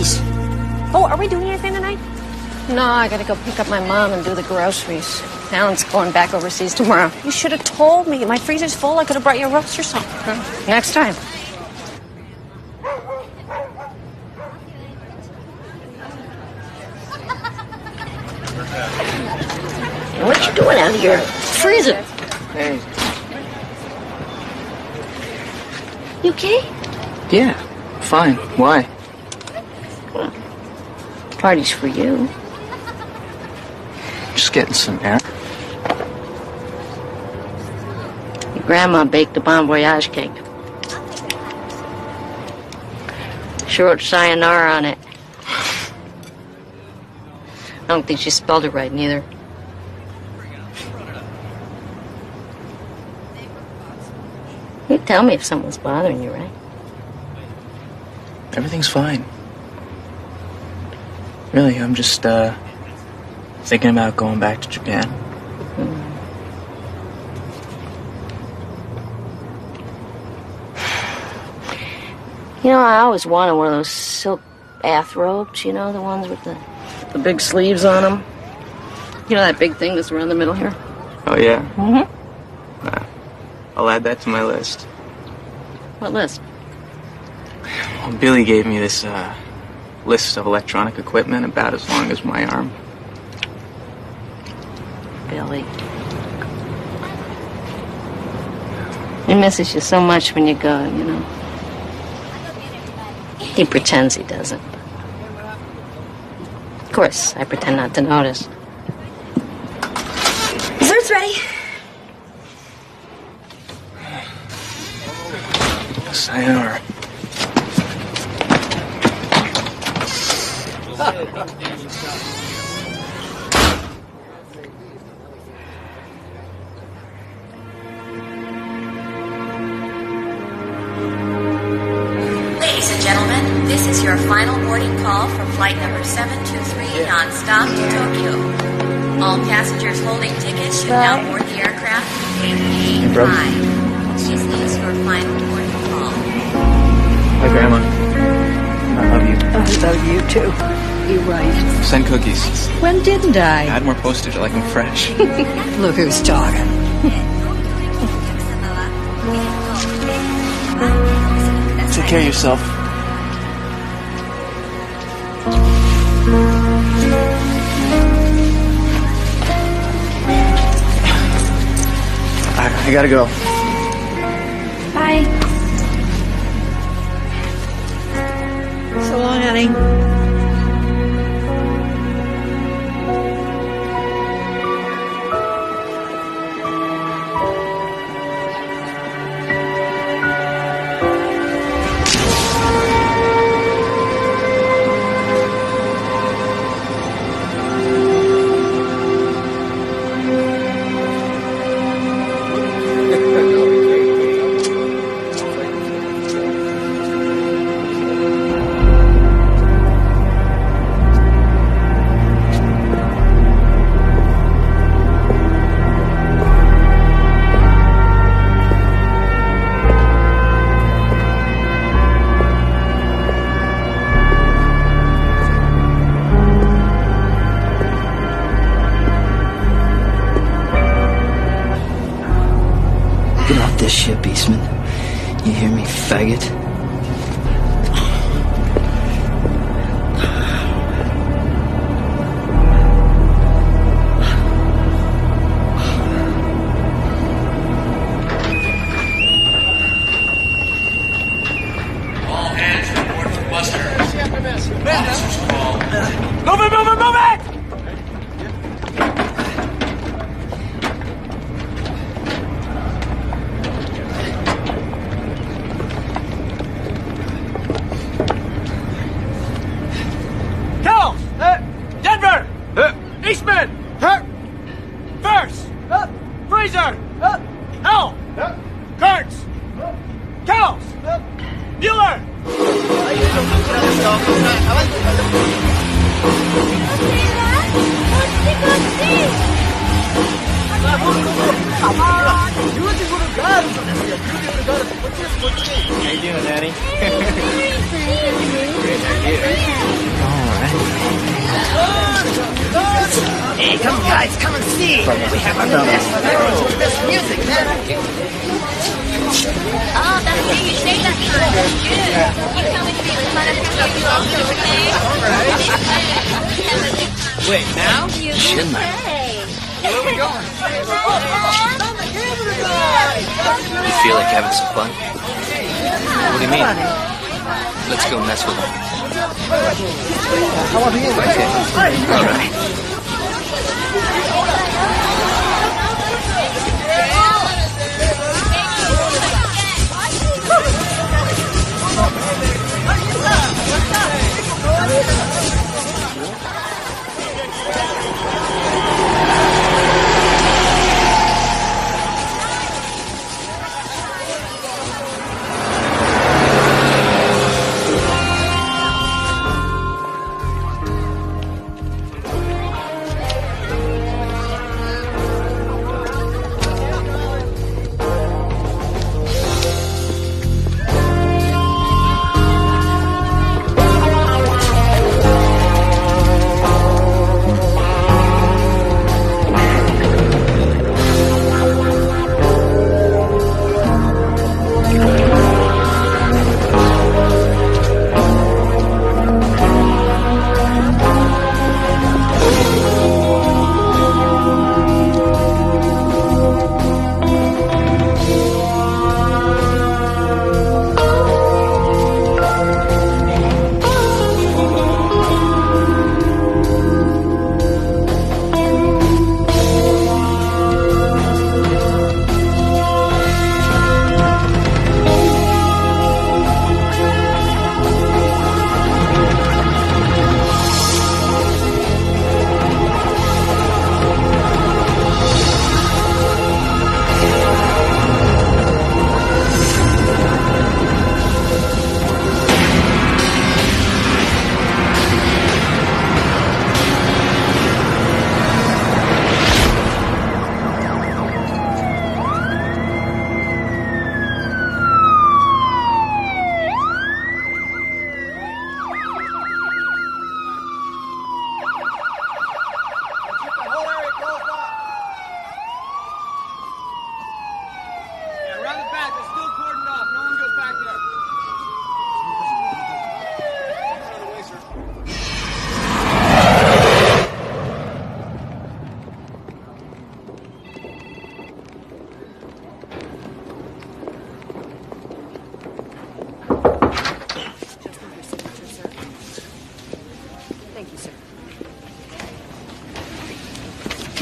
cookies. Oh, are we doing anything tonight? No, I gotta go pick up my mom and do the groceries. Alan's going back overseas tomorrow. You should have told me. My freezer's full. I could have brought you a roast or something. Next time. What you doing out here? Freezing. Hey. You okay? Yeah, fine. Why? Party's for you. Just getting some air. Your grandma baked a Bon Voyage cake. She wrote sayonara on it. I don't think she spelled it right, neither. You tell me if something's bothering you, right? Everything's fine. Really, I'm just, thinking about going back to Japan. You know, I always wanted one of those silk bathrobes, you know, the ones with the big sleeves on them. You know that big thing that's around the middle here? Oh, yeah? Mm-hmm. I'll add that to my list. What list? Well, Billy gave me this, list of electronic equipment about as long as my arm. Billy. He misses you so much when you go, you know. He pretends he doesn't. Of course, I pretend not to notice. Dessert's ready. Sayonara. Ladies and gentlemen, this is your final boarding call for flight number 723 non-stop to Tokyo. All passengers holding tickets should now board the aircraft in gate 5. This is your final boarding call. Hi, Grandma. I love you. I love you too. You're right. Send cookies. When didn't I? Add more postage, I like them fresh. Look who's talking. Take care of yourself. I gotta go. Bye. So long, honey. Ship, Eastman. You hear me, faggot? All hands report for muster. Officers call. Move it, move it, move it! Eastman! First! Fraser! Hell! Kurtz! Kells! Mueller! How you doing, Daddy? Hey, come guys, come and see. We have our best music, man. Oh, that's me. You say that time. Good. You come with me. Let's let us show you all the things. Wait, now? Schindler. Where are we going? You feel like having some fun? What do you mean? Let's go mess with him. Okay. All right.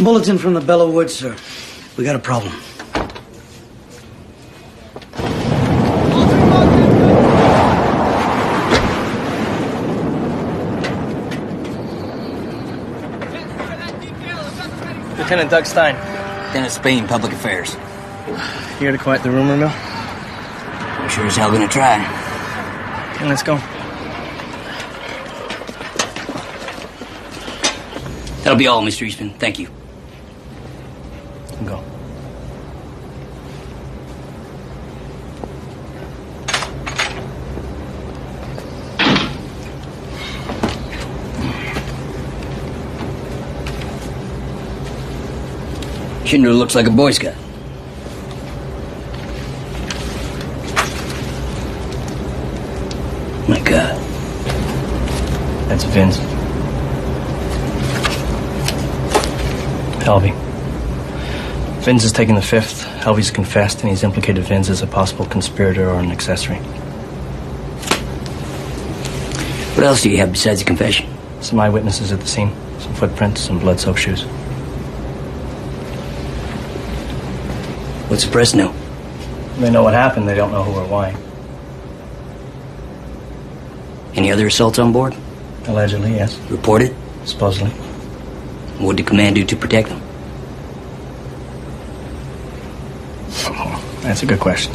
Bulletin from the Bella Woods, sir. We got a problem. Lieutenant Doug Stein. Dennis Spain, Public Affairs. Here to quiet the rumor mill? I'm sure as hell gonna try. Okay, let's go. That'll be all, Mr. Eastman. Thank you. Go. Schindler looks like a Boy Scout. My God. That's Vince. Helvey. Vince has taken the fifth. Helvey's confessed, and he's implicated Vince as a possible conspirator or an accessory. What else do you have besides the confession? Some eyewitnesses at the scene. Some footprints, some blood-soaked shoes. What's the press know? They know what happened. They don't know who or why. Any other assaults on board? Allegedly, yes. Reported? Supposedly. What did command do to protect them? Oh, that's a good question.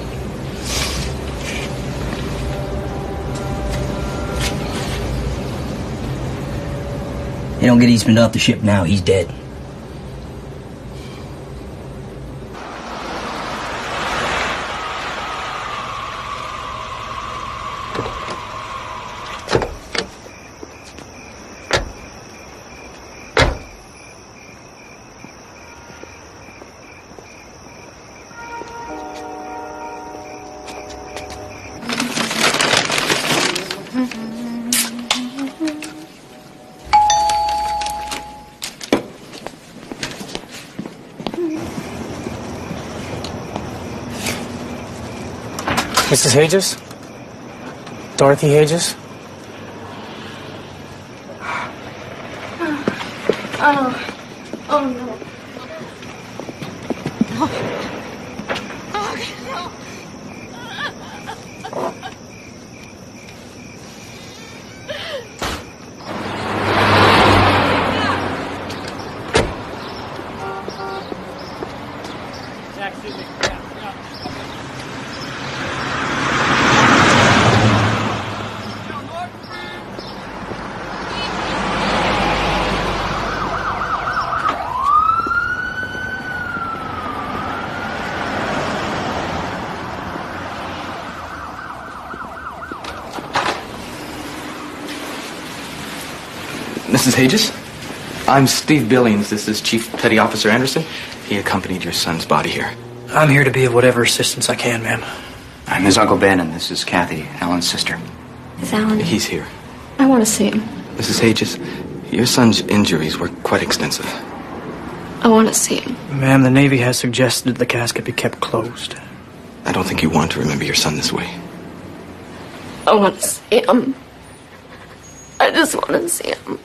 They don't get Eastman off the ship now. He's dead. Mrs. Hages? Dorothy Hages? Oh no. Mrs. Hages? I'm Steve Billings. This is Chief Petty Officer Anderson. He accompanied your son's body here. I'm here to be of whatever assistance I can, ma'am. I'm his Uncle Ben, and this is Kathy, Allen's sister. Is Allen? He's here. I want to see him. Mrs. Hages, your son's injuries were quite extensive. I want to see him. Ma'am, the Navy has suggested the casket be kept closed. I don't think you want to remember your son this way. I want to see him. I just want to see him.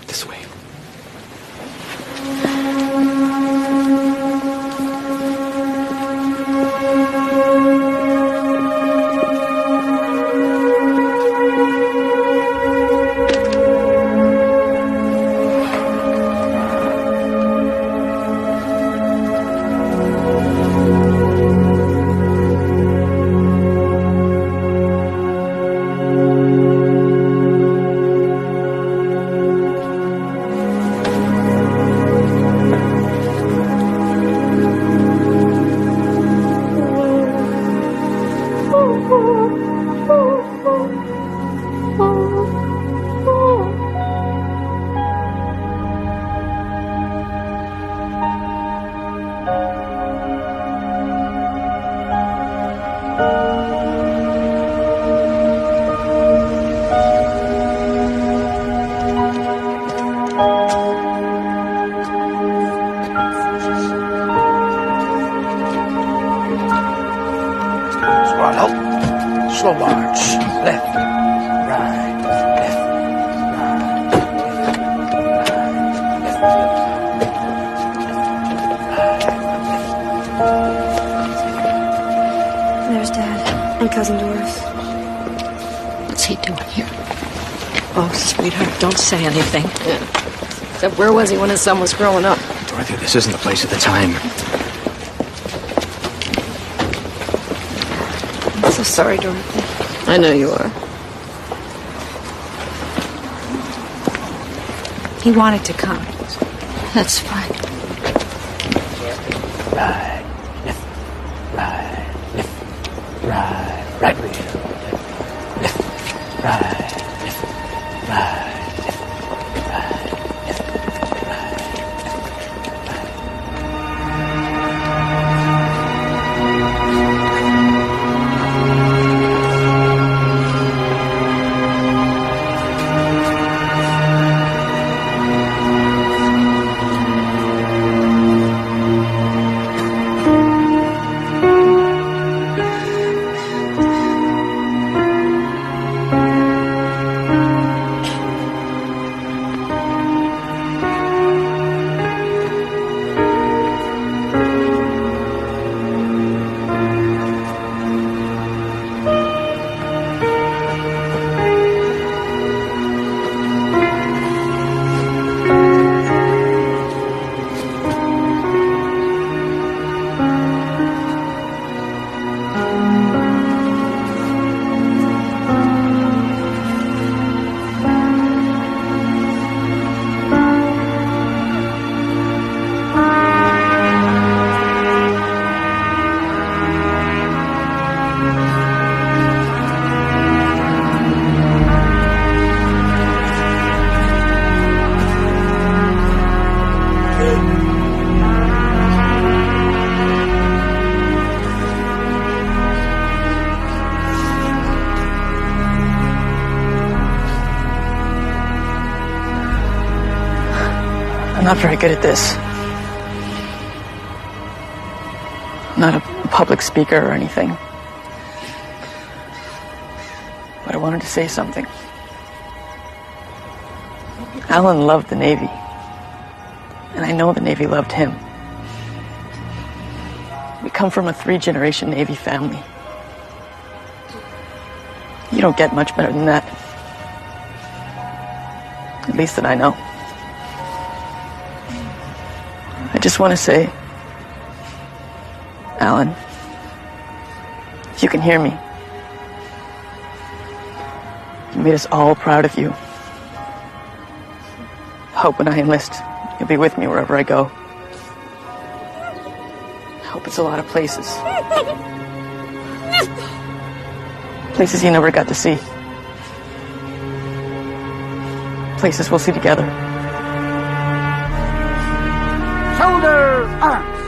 This way. Slow march. Left, right, left, There's Dad and Cousin Doris. What's he doing here? Oh, sweetheart, don't say anything. Yeah. Except where was he when his son was growing up? Dorothy, this isn't the place at the time. I'm so sorry, Dorothy. I know you are. He wanted to come. That's fine. right, left, right, left, right, right wheel, left, right, left, right, left, right, left, right, not very good at this. I'm not a public speaker or anything. But I wanted to say something. Allen loved the Navy. And I know the Navy loved him. We come from a 3-generation Navy family. You don't get much better than that. At least that I know. I just want to say, Allen, if you can hear me, you made us all proud of you. I hope when I enlist, you'll be with me wherever I go. I hope it's a lot of places. Places you never got to see. Places we'll see together. Shoulder arms.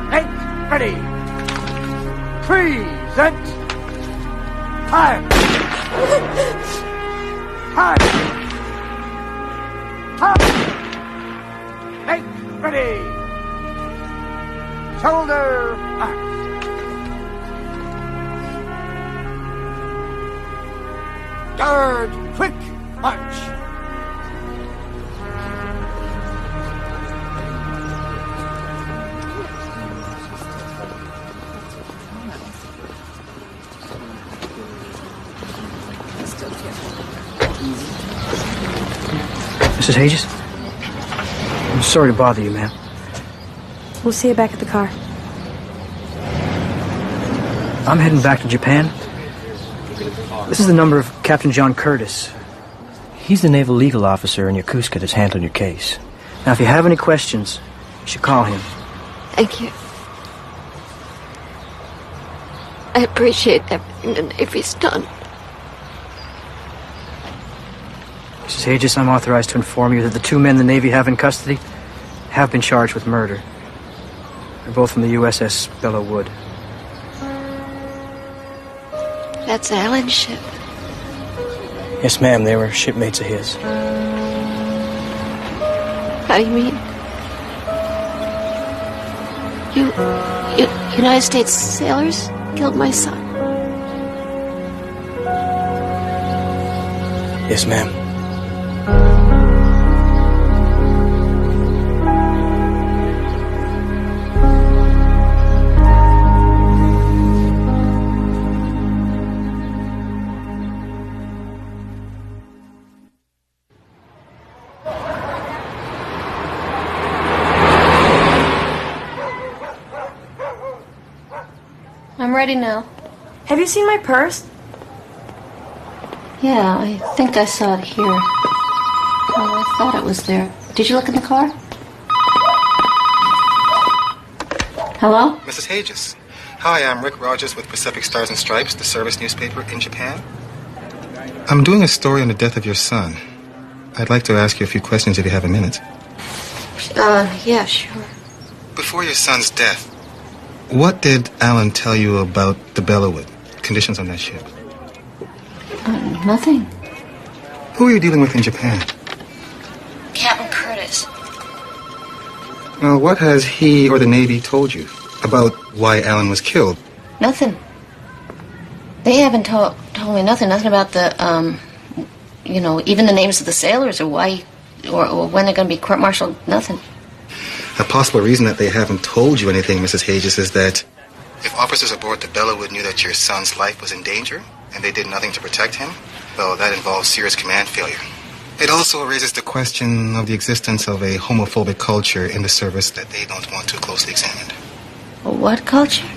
Make ready. Present. Time. Time. Time. Make ready. Shoulder arms. Guard, quick march. Mrs. Hedges? I'm sorry to bother you, ma'am. We'll see you back at the car. I'm heading back to Japan. This is the number of Captain John Curtis. He's the naval legal officer in Yokosuka that's handling your case. Now, if you have any questions, you should call him. Thank you. I appreciate everything the Navy's done. Mrs. Hedges, I'm authorized to inform you that the 2 men the Navy have in custody have been charged with murder. They're both from the USS Belleau Wood. That's Allen's ship. Yes, ma'am. They were shipmates of his. How do you mean? You United States sailors killed my son? Yes, ma'am. I'm ready now. Have you seen my purse? Yeah, I think I saw it here. Oh, I thought it was there. Did you look in the car? Hello? Mrs. Hedges. Hi, I'm Rick Rogers with Pacific Stars and Stripes, the service newspaper in Japan. I'm doing a story on the death of your son. I'd like to ask you a few questions if you have a minute. Yeah, sure. Before your son's death, what did Allen tell you about the Belleau Wood? Conditions on that ship? Nothing. Who are you dealing with in Japan? Captain Curtis. Well, what has he or the Navy told you about why Allen was killed? Nothing. They haven't told me nothing. Nothing about the, even the names of the sailors or why, or when they're going to be court-martialed. Nothing. A possible reason that they haven't told you anything, Mrs. Hedges, is that if officers aboard the Belleau Wood knew that your son's life was in danger and they did nothing to protect him, well, that involves serious command failure. It also raises the question of the existence of a homophobic culture in the service that they don't want too closely examined. What culture?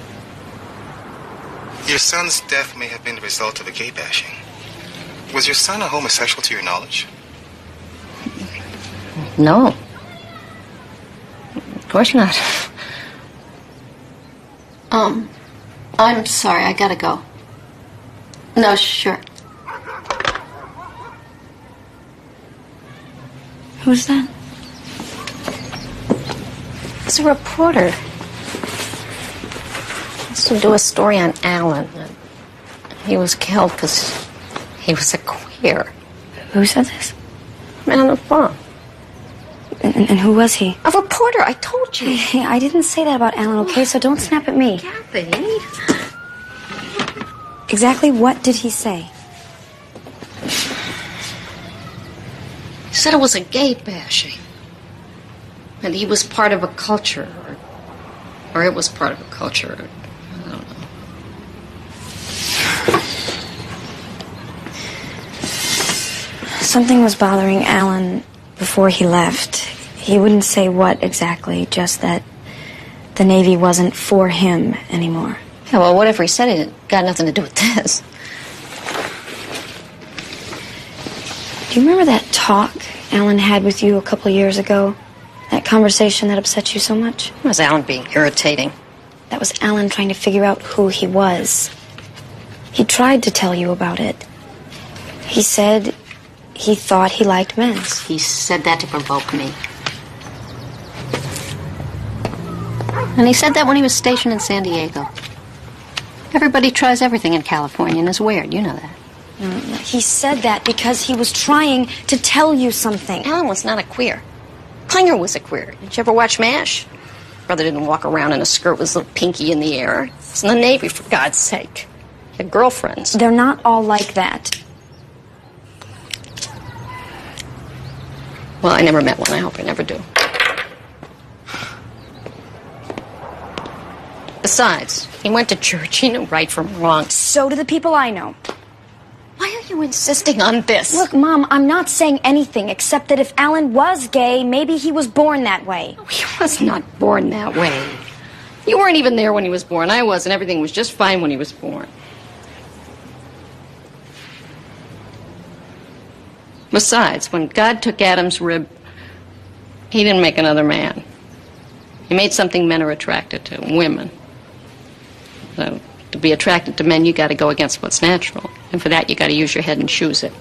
Your son's death may have been the result of a gay bashing. Was your son a homosexual to your knowledge? No. Of course not. I'm sorry, I gotta go. No, sure. Who's that? It's a reporter. Wants to do a story on Allen. He was killed because he was a queer. Who said this? Man on the phone. And who was he? A reporter, I told you. Hey, I didn't say that about Alan, okay? So don't snap at me. Kathy. Exactly what did he say? He said it was a gay bashing. And he was part of a culture. Or it was part of a culture. I don't know. Something was bothering Alan before he left. He wouldn't say what exactly, just that the Navy wasn't for him anymore. Yeah, well, whatever he said, it got nothing to do with this. Do you remember that talk Alan had with you a couple years ago? That conversation that upset you so much? It was Alan being irritating. That was Alan trying to figure out who he was. He tried to tell you about it. He said he thought he liked men. He said that to provoke me. And he said that when he was stationed in San Diego. Everybody tries everything in California, and it's weird. You know that. He said that because he was trying to tell you something. Alan was not a queer. Klinger was a queer. Did you ever watch MASH? Brother didn't walk around in a skirt with his little pinky in the air. He's in the Navy, for God's sake. He had girlfriends. They're not all like that. Well, I never met one. I hope I never do. Besides, he went to church. He knew right from wrong. So do the people I know. Why are you insisting on this? Look, Mom, I'm not saying anything except that if Alan was gay, maybe he was born that way. He was not born that way. You weren't even there when he was born. I was, and everything was just fine when he was born. Besides, when God took Adam's rib, he didn't make another man. He made something men are attracted to, women. So, to be attracted to men, you got to go against what's natural. And for that, you got to use your head and choose it.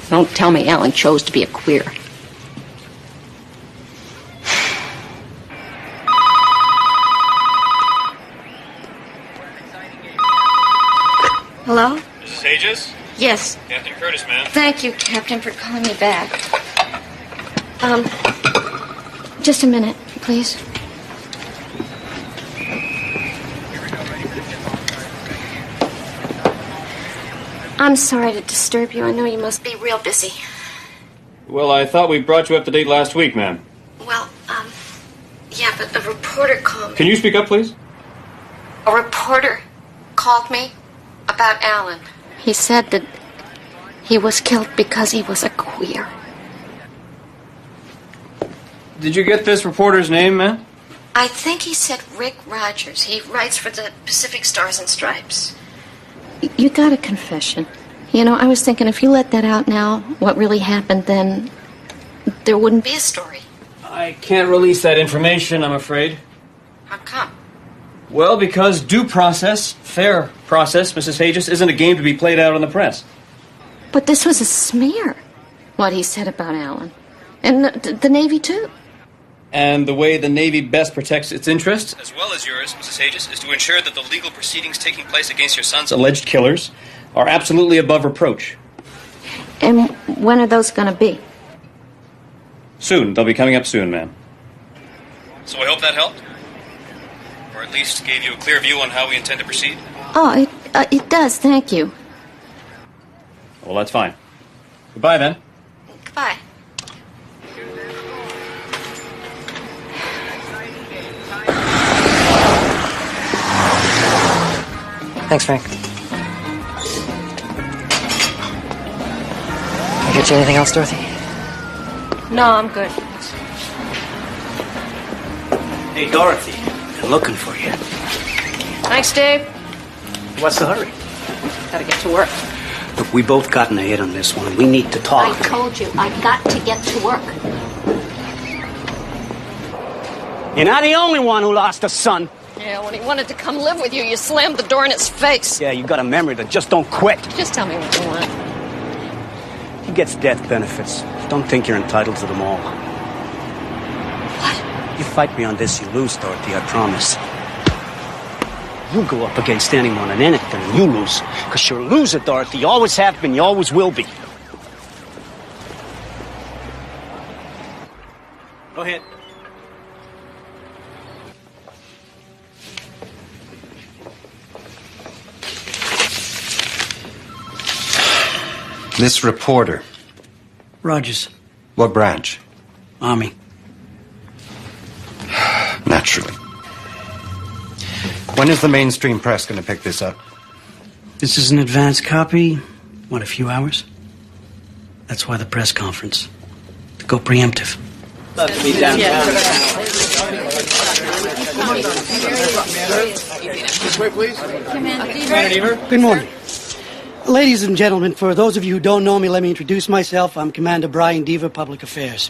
Don't tell me Alan chose to be a queer. Hello? Mrs. Aegis? Yes. Captain Curtis, ma'am. Thank you, Captain, for calling me back. Just a minute, please. I'm sorry to disturb you. I know you must be real busy. Well, I thought we brought you up to date last week, ma'am. Well, yeah, but a reporter called me. Can you speak up, please? A reporter called me about Alan. He said that he was killed because he was a queer. Did you get this reporter's name, ma'am? I think he said Rick Rogers. He writes for the Pacific Stars and Stripes. You got a confession. You know, I was thinking if you let that out now, what really happened, then there wouldn't be a story. I can't release that information, I'm afraid. How come? Well, because due process, fair process, Mrs. Aegis, isn't a game to be played out in the press. But this was a smear, what he said about Alan. And the Navy, too. And the way the Navy best protects its interests, as well as yours, Mrs. Aegis, is to ensure that the legal proceedings taking place against your son's alleged killers are absolutely above reproach. And when are those going to be? Soon. They'll be coming up soon, ma'am. So I hope that helped? Or at least gave you a clear view on how we intend to proceed? Oh, it does, thank you. Well, that's fine. Goodbye, then. Goodbye. Thanks, Frank. Can I get you anything else, Dorothy? No, I'm good. Hey, Dorothy. They're looking for you. Thanks, Dave. What's the hurry? Gotta get to work. Look, we both gotten a hit on this one. We need to talk. I told you, I got to get to work. You're not the only one who lost a son. Yeah, when he wanted to come live with you, you slammed the door in his face. Yeah, you got a memory that just don't quit. Just tell me what you want. He gets death benefits. Don't think you're entitled to them all. What? You fight me on this, you lose, Dorothy, I promise. You go up against anyone and anything, and you lose. Because you're a loser, Dorothy. You always have been, you always will be. This reporter, Rogers. what branch? Army. Naturally. When is the mainstream press going to pick this up? This is an advance copy. What, a few hours? That's why the press conference. To go preemptive. This way, please. Good morning. Ladies and gentlemen, for those of you who don't know me, let me introduce myself. I'm Commander Brian Deaver, Public Affairs.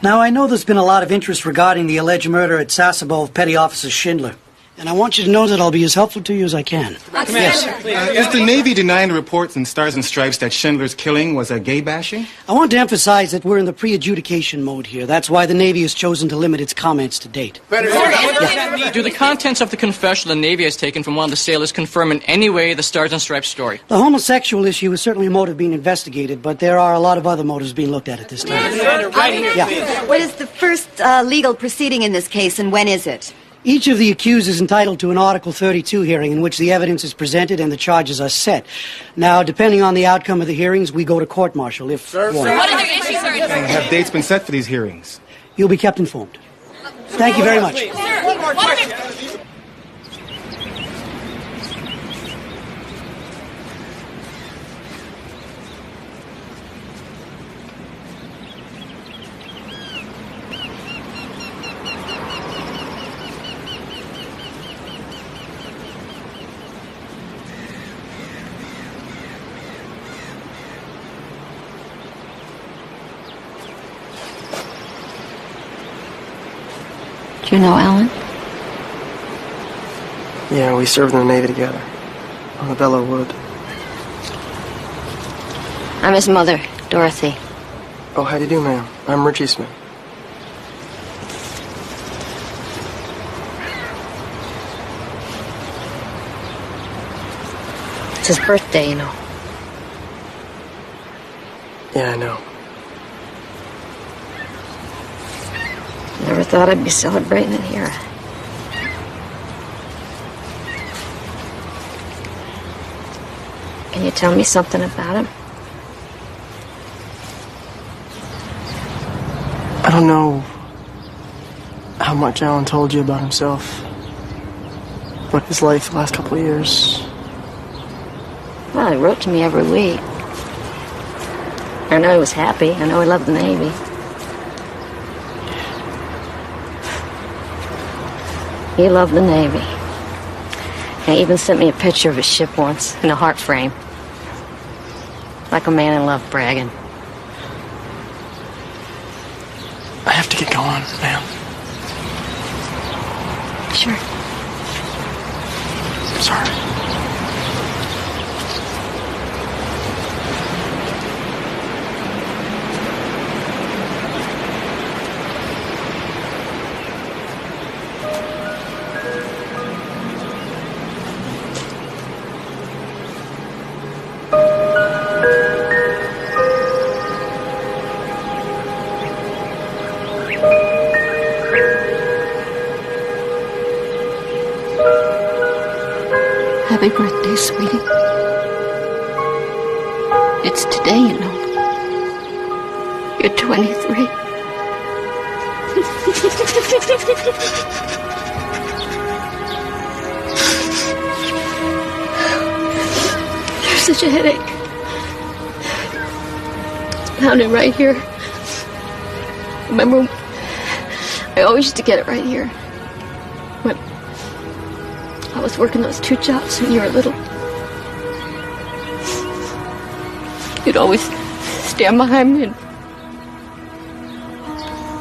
Now, I know there's been a lot of interest regarding the alleged murder at Sasebo of Petty Officer Schindler. And I want you to know that I'll be as helpful to you as I can. Yes. Is the Navy denying the reports in Stars and Stripes that Schindler's killing was a gay bashing? I want to emphasize that we're in the pre-adjudication mode here. That's why the Navy has chosen to limit its comments to date. Do the contents of the confession the Navy has taken from one of the sailors confirm in any way the Stars and Stripes story? The homosexual issue is certainly a motive being investigated, but there are a lot of other motives being looked at this time. Yeah. What is the first legal proceeding in this case, and when is it? Each of the accused is entitled to an Article 32 hearing in which the evidence is presented and the charges are set. Now, depending on the outcome of the hearings, we go to court-martial if warranted. Have dates been set for these hearings? You'll be kept informed. Thank you very much. Do you know Allen? Yeah, we served in the Navy together. On the Bella Wood. I'm his mother, Dorothy. Oh, how do you do, ma'am? I'm Richie Smith. It's his birthday, you know. Yeah, I know. Never thought I'd be celebrating it here. Can you tell me something about him? I don't know how much Allen told you about himself, but his life the last couple of years. Well, he wrote to me every week. I know he was happy. I know he loved the Navy. He loved the Navy. He even sent me a picture of his ship once in a heart frame. Like a man in love bragging. I have to get going, ma'am. Sure. I'm sorry. Happy birthday, sweetie. It's today, you know. You're 23. There's such a headache. It's pounding right here. Remember, I always used to get it right here. When I was working those 2 jobs when you were little. You'd always stand behind me and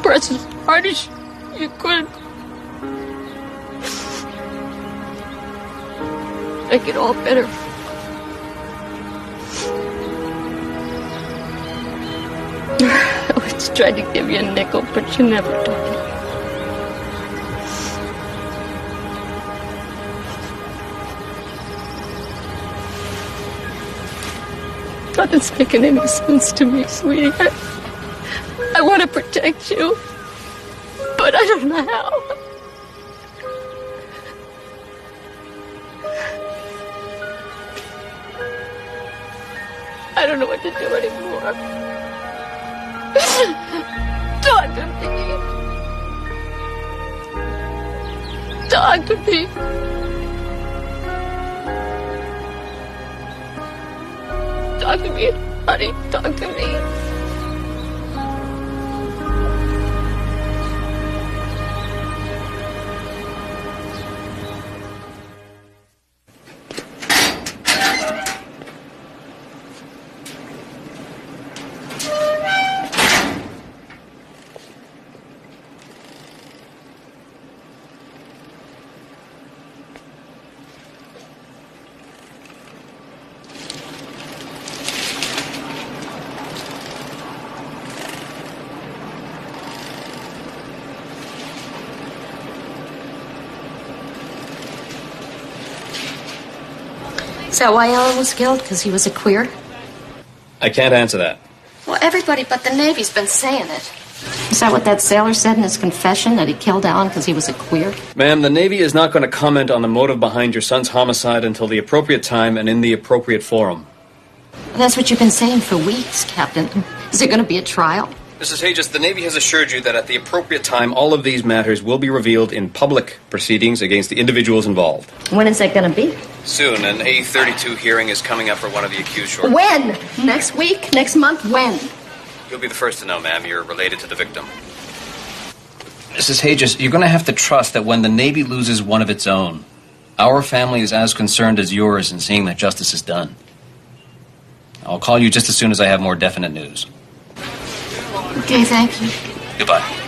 press as hard as you could. Make it all better. I always tried to give you a nickel, but you never took it. Nothing's making any sense to me, sweetie. I want to protect you, but I don't know how. I don't don't know what to do anymore. Talk to me. Talk to me. Talk to me, honey. Talk to me. Is that why Allen was killed? Because he was a queer? I can't answer that. Well, everybody but the Navy's been saying it. Is that what that sailor said in his confession, that he killed Allen because he was a queer? Ma'am, the Navy is not going to comment on the motive behind your son's homicide until the appropriate time and in the appropriate forum. That's what you've been saying for weeks, Captain. Is there going to be a trial? Mrs. Hages, the Navy has assured you that at the appropriate time, all of these matters will be revealed in public proceedings against the individuals involved. When is that going to be? Soon. An A32 hearing is coming up for one of the accused shortly. When? Next week? Next month? When? You'll be the first to know, ma'am. You're related to the victim. Mrs. Hages, you're going to have to trust that when the Navy loses one of its own, our family is as concerned as yours in seeing that justice is done. I'll call you just as soon as I have more definite news. Okay, thank you. Goodbye.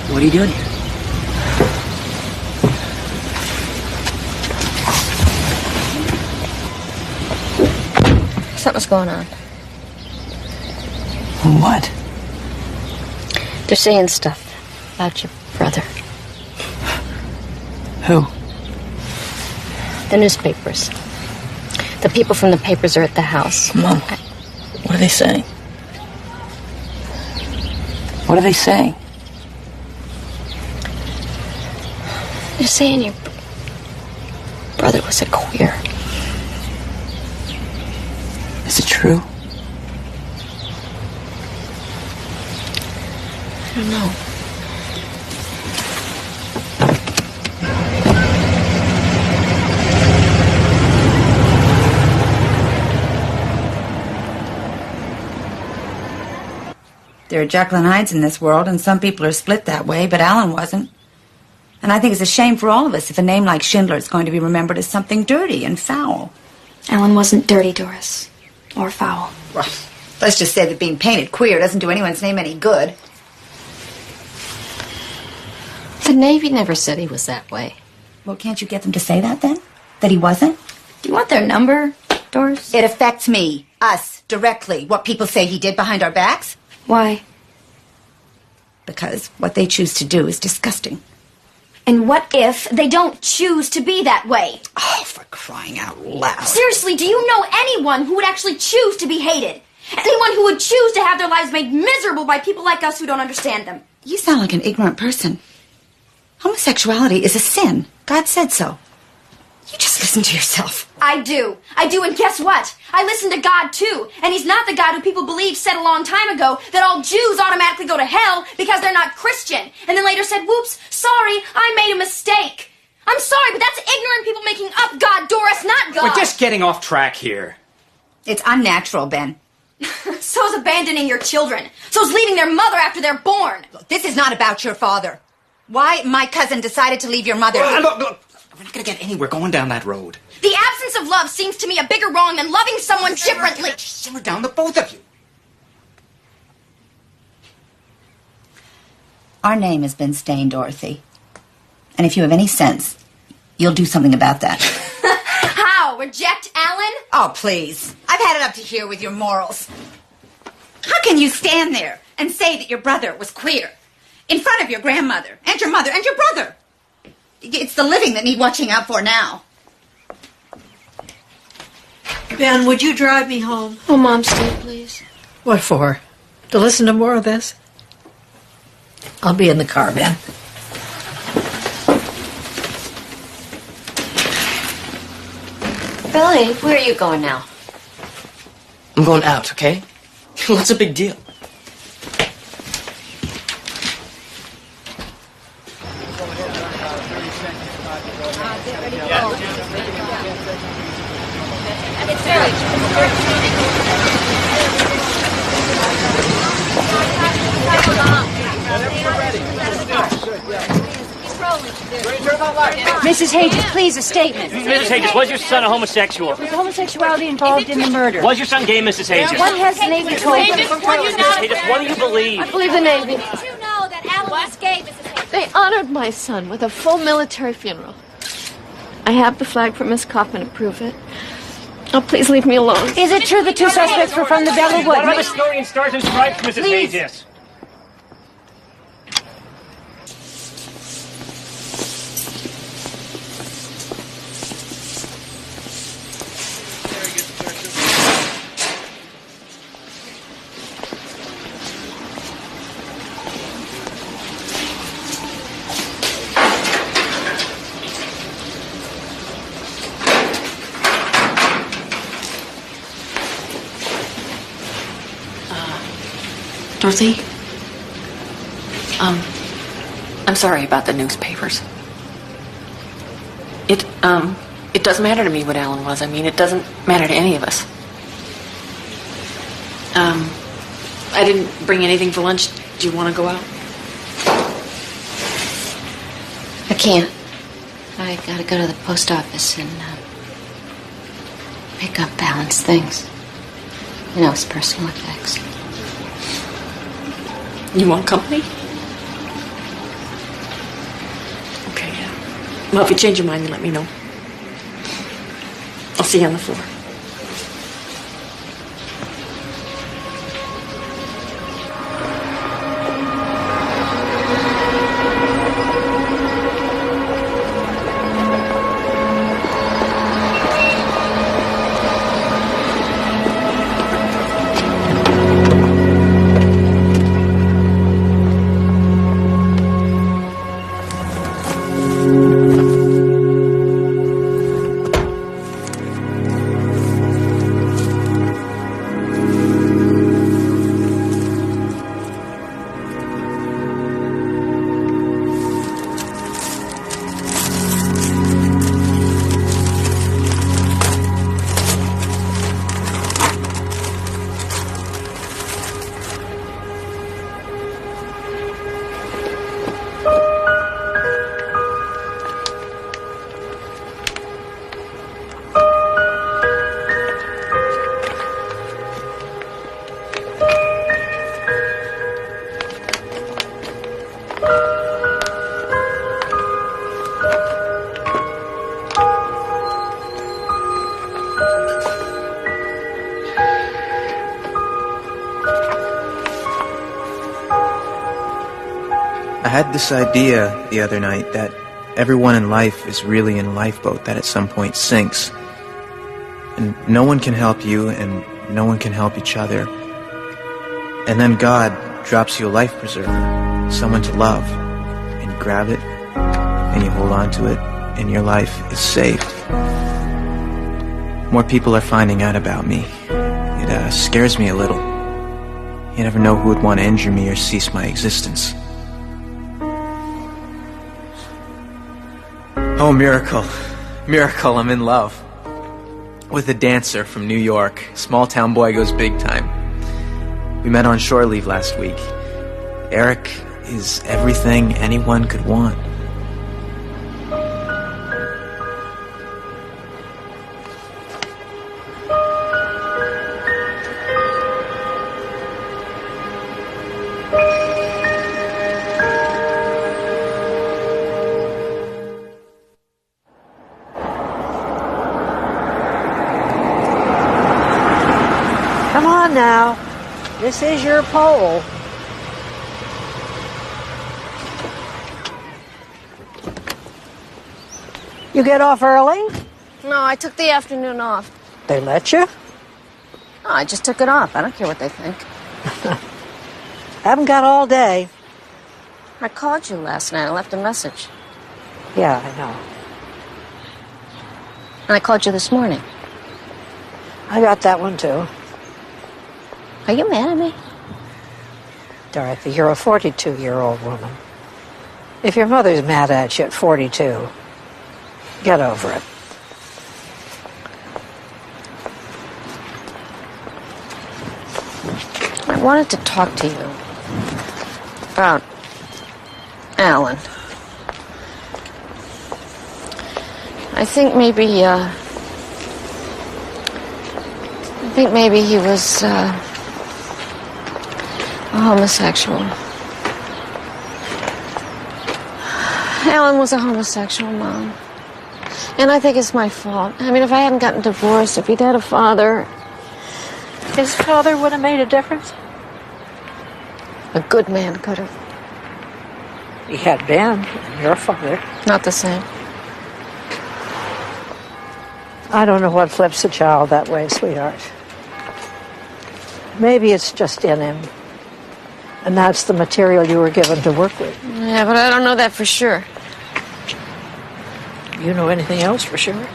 What are you doing here? Something's going on. What? They're saying stuff about your brother. Who? The newspapers. The people from the papers are at the house. Mom, what are they saying? What are they saying? They're saying your brother was a queer. Is it true? I don't know. There are Jekyll and Hydes in this world, and some people are split that way, but Allen wasn't. And I think it's a shame for all of us if a name like Schindler is going to be remembered as something dirty and foul. Allen wasn't dirty, Doris. Or foul. Well, let's just say that being painted queer doesn't do anyone's name any good. The Navy never said he was that way. Well, can't you get them to say that then? That he wasn't? Do you want their number, Doris? It affects me, us, directly, what people say he did behind our backs. Why? Because what they choose to do is disgusting. And what if they don't choose to be that way? Oh, for crying out loud. Seriously, do you know anyone who would actually choose to be hated? Anyone who would choose to have their lives made miserable by people like us who don't understand them? You sound like an ignorant person. Homosexuality is a sin. God said so. You just listen to yourself. I do, and guess what? I listen to God, too. And he's not the God who people believe said a long time ago that all Jews automatically go to hell because they're not Christian. And then later said, whoops, sorry, I made a mistake. I'm sorry, but that's ignorant people making up God, Doris, not God. We're just getting off track here. It's unnatural, Ben. So's abandoning your children. So's leaving their mother after they're born. Look, this is not about your father. Why my cousin decided to leave your mother... Look. We're not gonna get anywhere going down that road. The absence of love seems to me a bigger wrong than loving someone differently. Simmer down, the both of you. Our name has been stained, Dorothy. And if you have any sense, you'll do something about that. How? Reject Alan? Oh, please. I've had it up to here with your morals. How can you stand there and say that your brother was queer in front of your grandmother and your mother and your brother? It's the living that need watching out for now. Ben, would you drive me home? Oh, Mom, stay, please. What for? To listen to more of this? I'll be in the car, Ben. Billy, where are you going now? I'm going out, okay? What's a big deal? Mrs. Hages, please, a statement. Mrs. Hages, was your son a homosexual? Was homosexuality involved in the murder? Was your son gay, Mrs. Hages? What has the Navy told you? Mrs. Hages, what do you believe? I believe the Navy. Did you know that Alan was gay, Mrs. Hages? They honored my son with a full military funeral. I have the flag for Miss Kaufman to prove it. Oh, please leave me alone. Is it true the two suspects were from the Bellwood? What about the story in Stars and Stripes, Mrs. Please. Hages? Dorothy? I'm sorry about the newspapers. It doesn't matter to me what Alan was. I mean, it doesn't matter to any of us. I didn't bring anything for lunch. Do you want to go out? I can't. I gotta go to the post office and pick up Alan's things. You know, his personal effects. You want company? Okay, yeah. Well, if you change your mind, you let me know. I'll see you on the floor. I had this idea the other night that everyone in life is really in a lifeboat that at some point sinks. And no one can help you, and no one can help each other. And then God drops you a life preserver, someone to love, and you grab it, and you hold on to it, and your life is saved. More people are finding out about me. It scares me a little. You never know who would want to injure me or cease my existence. Oh, miracle. Miracle, I'm in love. With a dancer from New York. Small town boy goes big time. We met on shore leave last week. Eric is everything anyone could want. This is your pole. You get off early? No, I took the afternoon off. They let you? No, I just took it off. I don't care what they think. Haven't got all day. I called you last night. I left a message. Yeah, I know. And I called you this morning. I got that one too. Are you mad at me? Dorothy, you're a 42-year-old woman. If your mother's mad at you at 42, get over it. I wanted to talk to you about Allen. I think maybe he was a homosexual. Allen was a homosexual, Mom. And I think it's my fault. I mean, if I hadn't gotten divorced, if he'd had a father... His father would have made a difference? A good man could have. He had been, your father. Not the same. I don't know what flips a child that way, sweetheart. Maybe it's just in him. And that's the material you were given to work with. Yeah, but I don't know that for sure. You know anything else for sure?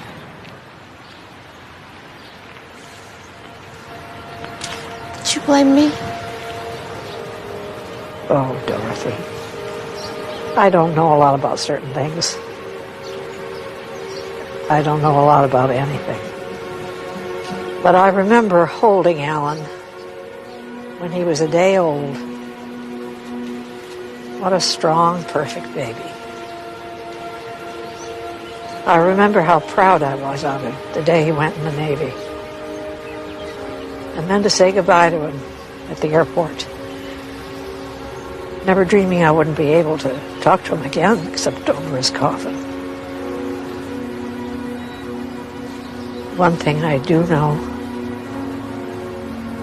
Did you blame me? Oh, Dorothy. I don't know a lot about certain things. I don't know a lot about anything. But I remember holding Allen when he was a day old. What a strong, perfect baby. I remember how proud I was of him the day he went in the Navy. And then to say goodbye to him at the airport. Never dreaming I wouldn't be able to talk to him again except over his coffin. One thing I do know,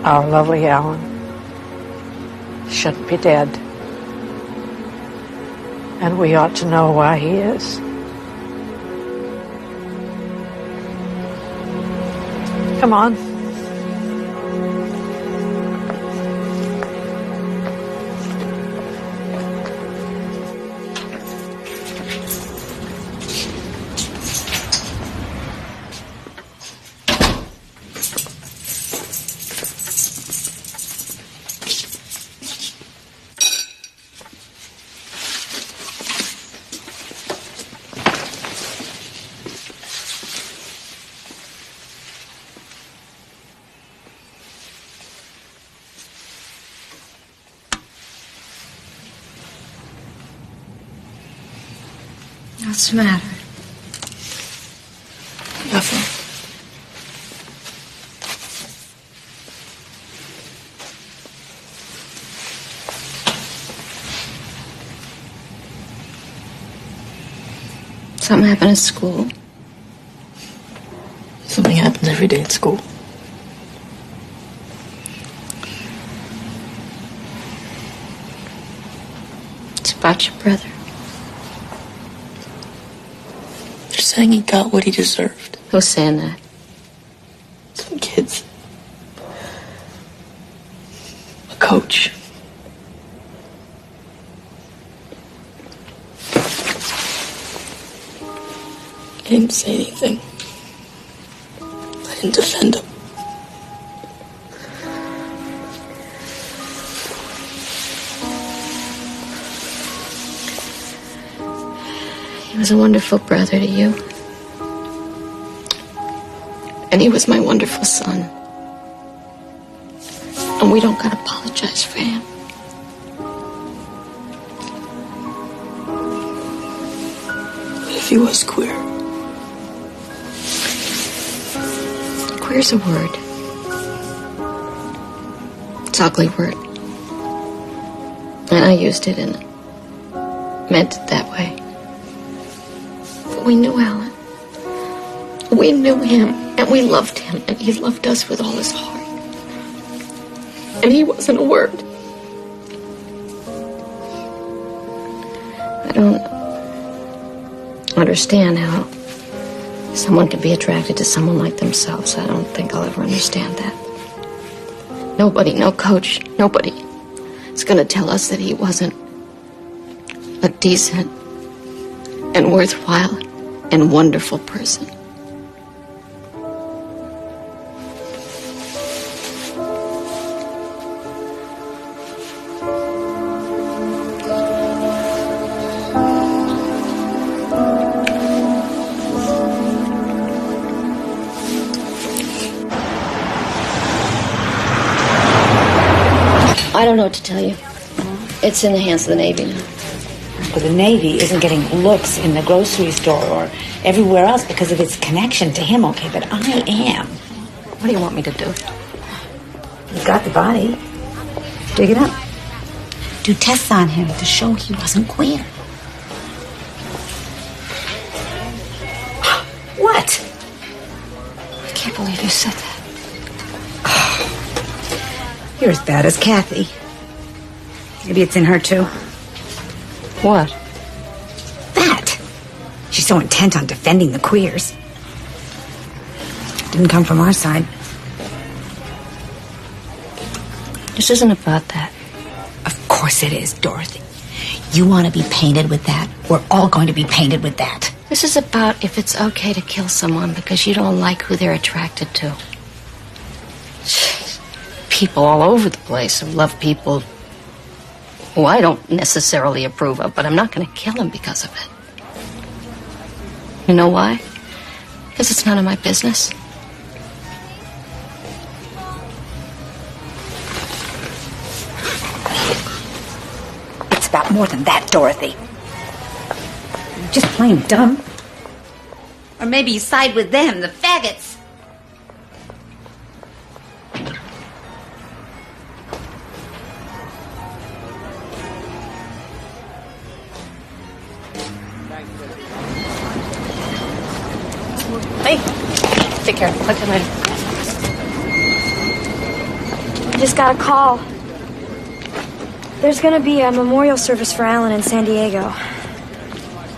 our lovely Allen shouldn't be dead. And we ought to know why he is. Come on. What's the matter? Nothing. Something happened at school? Something happens every day at school. It's about your brother. They're saying he got what he deserved. Who's saying that? Some kids. A coach. I didn't say anything. I didn't defend him. He was a wonderful brother to you. And he was my wonderful son. And we don't gotta apologize for him. If he was queer. Queer's a word. It's an ugly word. And I used it and meant it that way. But we knew Allen. We knew him, and we loved him, and he loved us with all his heart. and he wasn't a word. I don't understand how someone can be attracted to someone like themselves. I don't think I'll ever understand that. Nobody, no coach, nobody is going to tell us that he wasn't a decent and worthwhile and wonderful person. I don't know what to tell you. It's in the hands of the Navy now. But the Navy isn't getting looks in the grocery store or everywhere else because of its connection to him, okay? But I am. What do you want me to do? You got the body. Dig it up. Do tests on him to show he wasn't queer. What? I can't believe you said that. You're as bad as Kathy. Maybe it's in her, too. What? That. She's so intent on defending the queers. Didn't come from our side. This isn't about that. Of course it is, Dorothy. You want to be painted with that? We're all going to be painted with that. This is about if it's okay to kill someone because you don't like who they're attracted to. People all over the place who love people who I don't necessarily approve of, but I'm not going to kill him because of it. You know why? Because it's none of my business. It's about more than that, Dorothy. You're just plain dumb. Or maybe you side with them, the faggots. Hey, take care. Look at later. I just got a call. There's gonna be a memorial service for Allen in San Diego.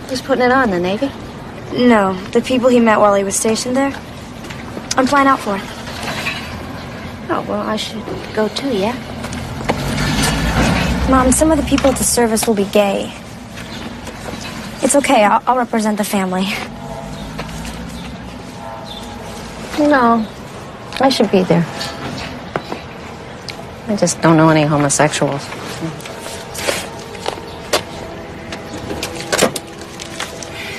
Who's putting it on, the Navy? No, the people he met while he was stationed there. I'm flying out for it. Oh, well, I should go too, yeah? Mom, some of the people at the service will be gay. It's okay, I'll represent the family. No, I should be there. I just don't know any homosexuals.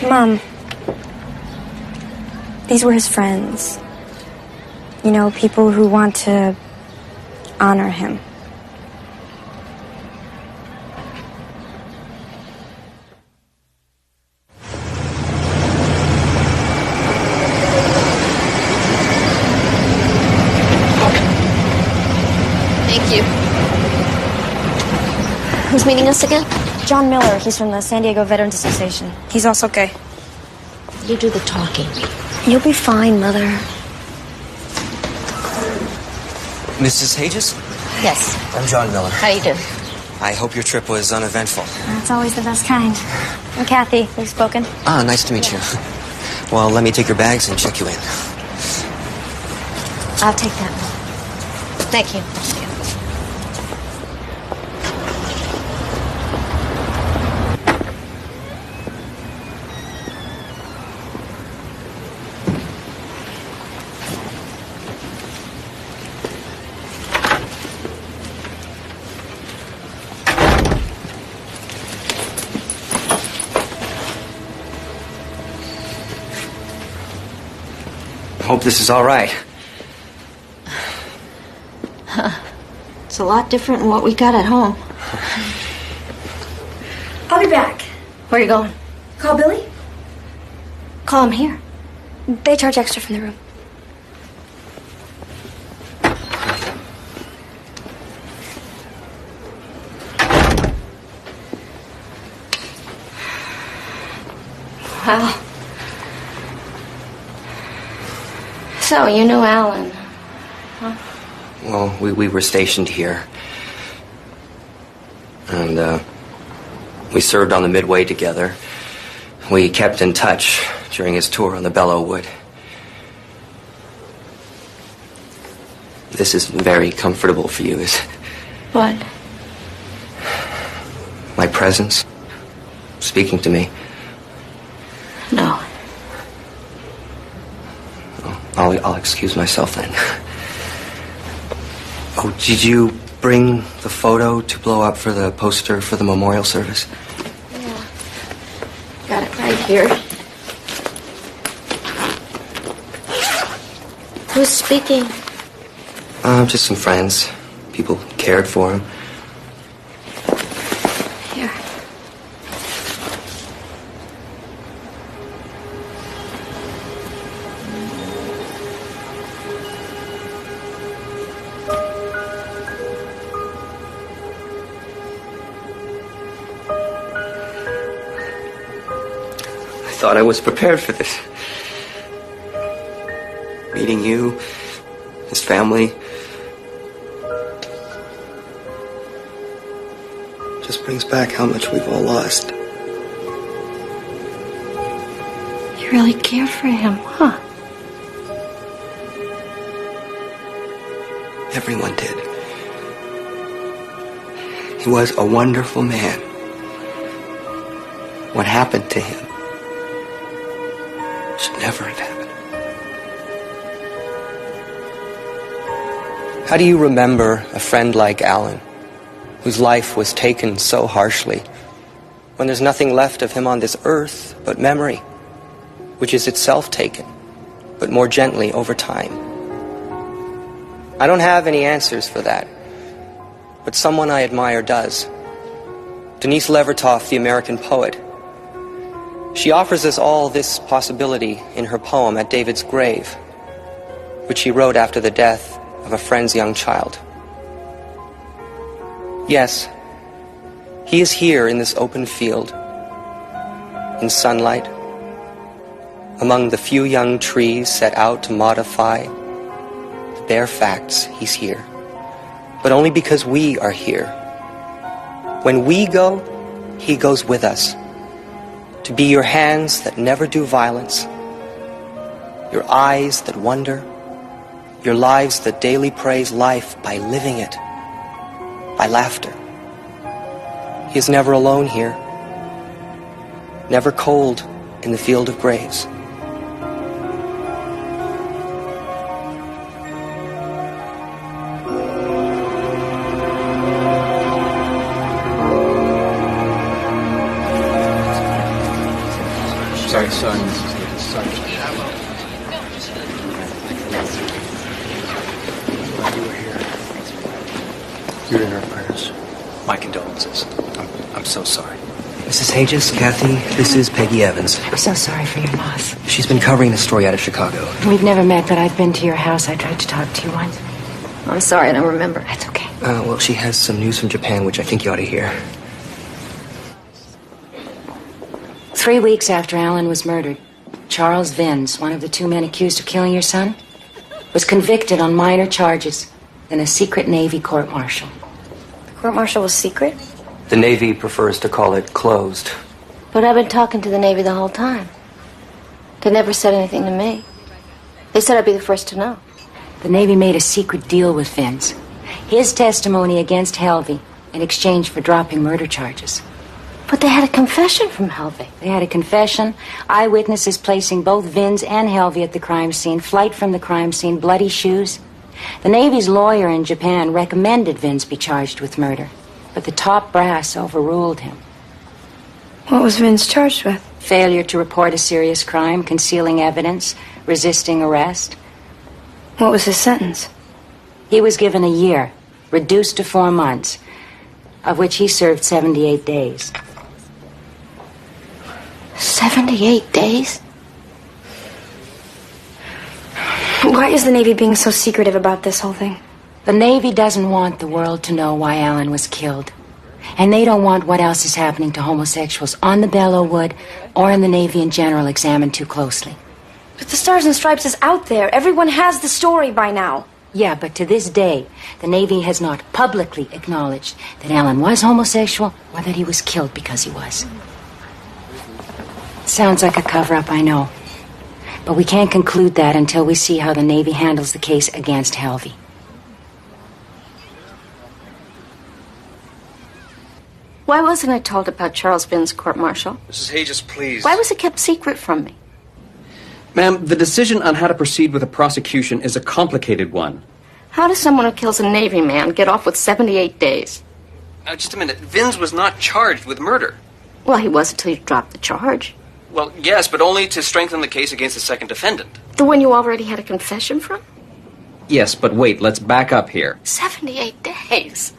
Mom, these were his friends. You know, people who want to honor him. Thank you. Who's meeting us again? John Miller. He's from the San Diego Veterans Association. He's also gay. You do the talking. You'll be fine, Mother. Mrs. Hages? Yes. I'm John Miller. How do you do? I hope your trip was uneventful. That's always the best kind. I'm Kathy. We've spoken. Ah, nice to meet you. Well, let me take your bags and check you in. I'll take that one. Thank you. Hope this is all right. It's a lot different than what we got at home. I'll be back. Where are you going? Call Billy? Call him here. They charge extra from the room. Well, so you knew Allen, huh? Well, we were stationed here. And, we served on the Midway together. We kept in touch during his tour on the Belleauwood. This isn't very comfortable for you, is it? What? My presence? Speaking to me? No. I'll excuse myself then. Oh, did you bring the photo to blow up for the poster for the memorial service? Yeah. Got it right here. Who's speaking? Just some friends. People cared for him. Here. I thought I was prepared for this. Meeting you, his family. Just brings back how much we've all lost. You really cared for him, huh? Everyone did. He was a wonderful man. What happened to him should never have happened. How do you remember a friend like Allen, whose life was taken so harshly, when there's nothing left of him on this earth but memory, which is itself taken, but more gently over time? I don't have any answers for that, but someone I admire does. Denise Levertov, the American poet. She offers us all this possibility in her poem At David's Grave, which she wrote after the death of a friend's young child. Yes, he is here in this open field, in sunlight, among the few young trees set out to modify the bare facts. He's here, but only because we are here. When we go, he goes with us, to be your hands that never do violence, your eyes that wonder, your lives that daily praise life by living it, by laughter. He is never alone here, never cold in the field of graves. Sorry, Mrs. Davis. Sorry. Glad you were here. You're in our prayers. My condolences. I'm so sorry. Mrs. Hages, Kathy, this is Peggy Evans. I'm so sorry for your loss. She's been covering the story out of Chicago. We've never met, but I've been to your house. I tried to talk to you once. I'm sorry, I don't remember. That's okay. Well, she has some news from Japan, which I think you ought to hear. 3 weeks after Allen was murdered, Charles Vins, one of the 2 men accused of killing your son, was convicted on minor charges in a secret Navy court-martial. The court-martial was secret? The Navy prefers to call it closed. But I've been talking to the Navy the whole time. They never said anything to me. They said I'd be the first to know. The Navy made a secret deal with Vins. His testimony against Helvey in exchange for dropping murder charges. But they had a confession from Helvey. They had a confession, eyewitnesses placing both Vins and Helvey at the crime scene, flight from the crime scene, bloody shoes. The Navy's lawyer in Japan recommended Vins be charged with murder, but the top brass overruled him. What was Vins charged with? Failure to report a serious crime, concealing evidence, resisting arrest. What was his sentence? He was given a year, reduced to 4 months, of which he served 78 days. 78 days? Why is the Navy being so secretive about this whole thing? The Navy doesn't want the world to know why Allen was killed. And they don't want what else is happening to homosexuals on the Belleauwood or in the Navy in general examined too closely. But the Stars and Stripes is out there. Everyone has the story by now. Yeah, but to this day, the Navy has not publicly acknowledged that Allen was homosexual or that he was killed because he was. Sounds like a cover-up, I know. But we can't conclude that until we see how the Navy handles the case against Helvey. Why wasn't I told about Charles Vinn's court-martial? Mrs. Hages, please. Why was it kept secret from me? Ma'am, the decision on how to proceed with a prosecution is a complicated one. How does someone who kills a Navy man get off with 78 days? Now, just a minute. Vince was not charged with murder. Well, he was until you dropped the charge. Well, yes, but only to strengthen the case against the second defendant. The one you already had a confession from? Yes, but wait, let's back up here. 78 days.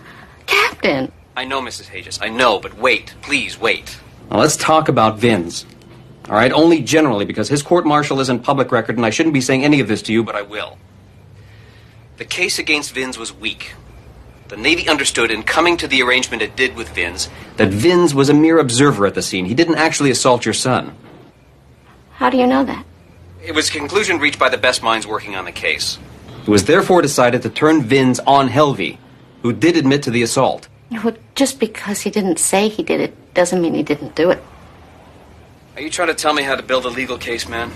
Captain. I know, Mrs. Hages, I know, but wait. Please, wait. Now, let's talk about Vince. All right, only generally, because his court-martial is in public record, and I shouldn't be saying any of this to you, but I will. The case against Vince was weak. The Navy understood in coming to the arrangement it did with Vince that Vince was a mere observer at the scene. He didn't actually assault your son. How do you know that? It was a conclusion reached by the best minds working on the case. It was therefore decided to turn Vince on Helvey, who did admit to the assault. Well, just because he didn't say he did it doesn't mean he didn't do it. Are you trying to tell me how to build a legal case, man?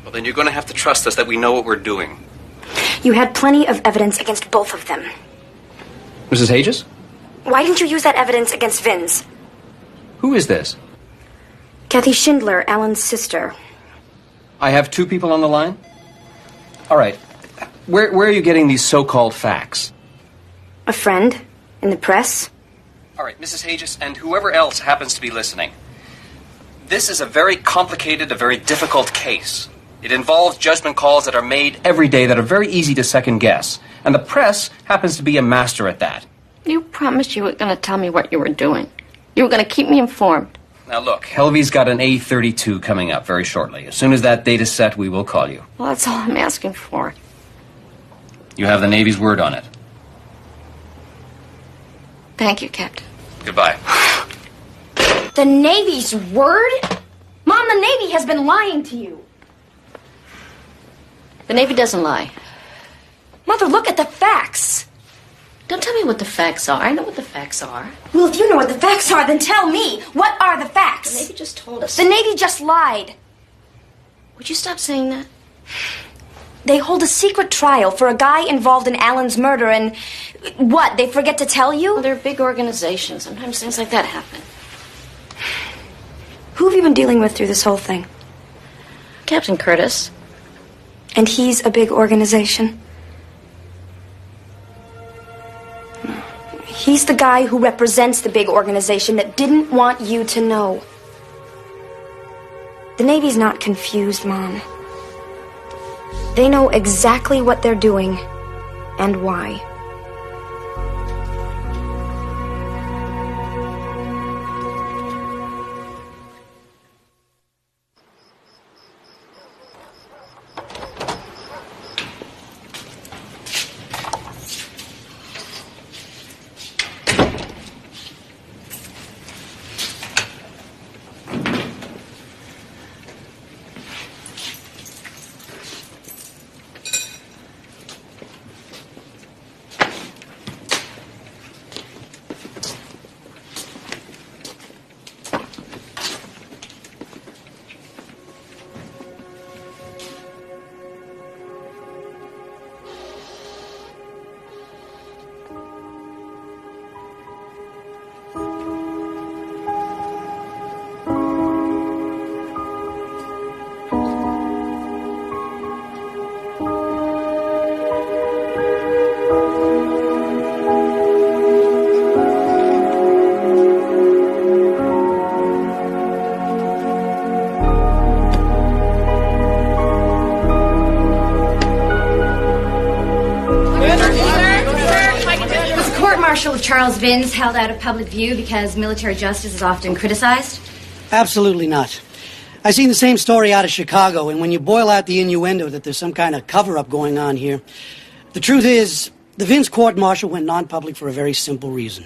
Well, then you're going to have to trust us that we know what we're doing. You had plenty of evidence against both of them. Mrs. Hages? Why didn't you use that evidence against Vince? Who is this? Kathy Schindler, Allen's sister. I have two people on the line? All right. Where are you getting these so-called facts? A friend in the press. All right, Mrs. Hages, and whoever else happens to be listening. This is a very complicated, a very difficult case. It involves judgment calls that are made Every day that are very easy to second guess. And the press happens to be a master at that. You promised you were going to tell me what you were doing. You were going to keep me informed. Now, look. Helvey's got an A32 coming up very shortly. As soon as that date is set, we will call you. Well, that's all I'm asking for. You have the Navy's word on it. Thank you, Captain. Goodbye. The Navy's word? Mom, the Navy has been lying to you. The Navy doesn't lie. Mother, look at the facts. Don't tell me what the facts are. I know what the facts are. Well, if you know what the facts are, then tell me. What are the facts? The Navy just told us. The Navy just lied. Would you stop saying that? They hold a secret trial for a guy involved in Allen's murder and... What, they forget to tell you? Well, they're big organizations. Sometimes things like that happen. Who have you been dealing with through this whole thing? Captain Curtis. And he's a big organization? He's the guy who represents the big organization that didn't want you to know. The Navy's not confused, Mom. They know exactly what they're doing and why. Of Charles Vince held out of public view because military justice is often criticized? Absolutely not. I've seen the same story out of Chicago, and when you boil out the innuendo that there's some kind of cover-up going on here, the truth is, the Vince court-martial went non-public for a very simple reason.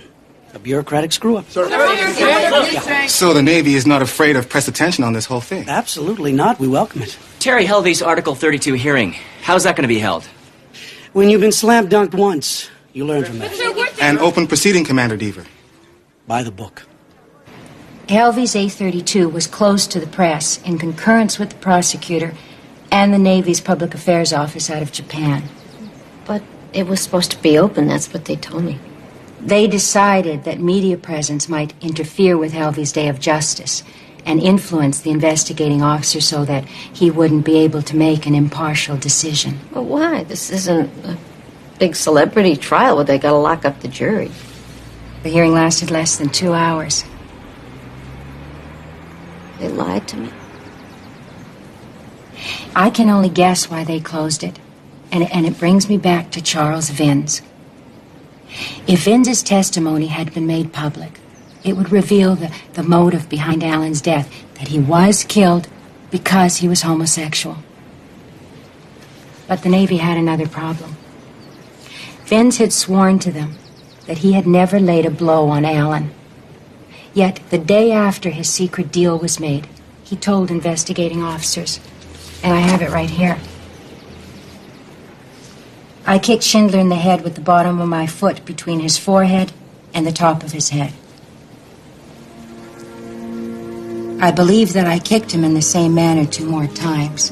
A bureaucratic screw-up. So the Navy is not afraid of press attention on this whole thing? Absolutely not. We welcome it. Terry Helvey's Article 32 hearing. How's that going to be held? When you've been slam dunked once, you learn from it. An open proceeding, Commander Deaver. By the book. Helvey's A32 was closed to the press in concurrence with the prosecutor and the Navy's Public Affairs Office out of Japan. But it was supposed to be open, that's what they told me. They decided that media presence might interfere with Helvey's day of justice and influence the investigating officer so that he wouldn't be able to make an impartial decision. But why? This isn't a big celebrity trial where they gotta lock up the jury. The hearing lasted less than 2 hours. They lied to me. I can only guess why they closed it. And it brings me back to Charles Vins. If Vins's testimony had been made public, it would reveal the motive behind Allen's death, that he was killed because he was homosexual. But the Navy had another problem. Vins had sworn to them that he had never laid a blow on Allen. Yet, the day after his secret deal was made, he told investigating officers, and I have it right here. I kicked Schindler in the head with the bottom of my foot between his forehead and the top of his head. I believe that I kicked him in the same manner 2 more times.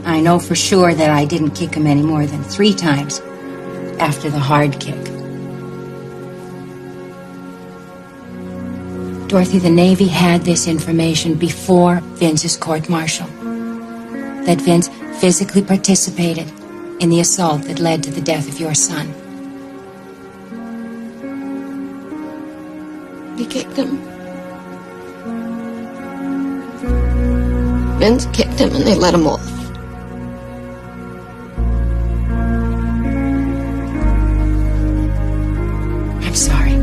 I know for sure that I didn't kick him any more than 3 times after the hard kick. Dorothy, the Navy had this information before Vins's court-martial. That Vins physically participated in the assault that led to the death of your son. He kicked him. Vins kicked him and they let him off. I'm sorry.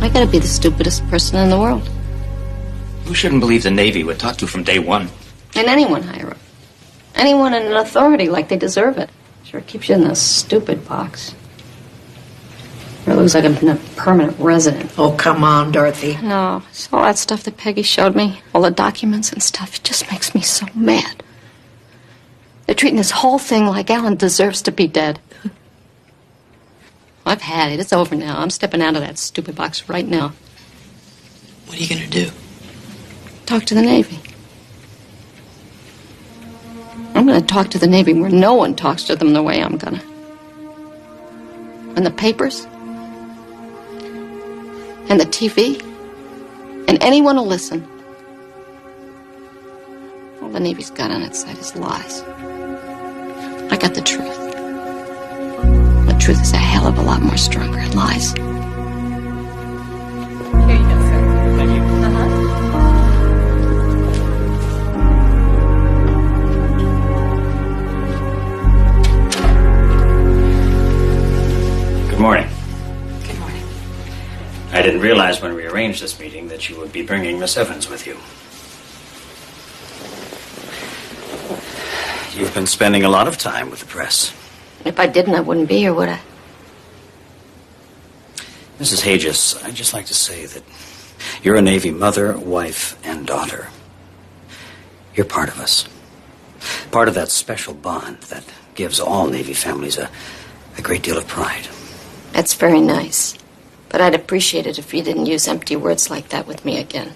I gotta be the stupidest person in the world. Who shouldn't believe the Navy would talk to from day one? And anyone higher up. Anyone in an authority like they deserve it. Sure keeps you in this stupid box. It looks like I'm a permanent resident. Oh, come on, Dorothy. No, it's all that stuff that Peggy showed me. All the documents and stuff. It just makes me so mad. They're treating this whole thing like Allen deserves to be dead. I've had it. It's over now. I'm stepping out of that stupid box right now. What are you going to do? Talk to the Navy. I'm going to talk to the Navy where no one talks to them the way I'm going to. And the papers. And the TV. And anyone will listen. All the Navy's got on its side is lies. I got the truth. The truth is a hell of a lot more stronger than lies. Here you go, sir. Thank you. Good morning. Good morning. I didn't realize when we arranged this meeting that you would be bringing Miss Evans with you. You've been spending a lot of time with the press. If I didn't, I wouldn't be here, would I? Mrs. Hagis, I'd just like to say that you're a Navy mother, wife, and daughter. You're part of us. Part of that special bond that gives all Navy families a great deal of pride. That's very nice. But I'd appreciate it if you didn't use empty words like that with me again.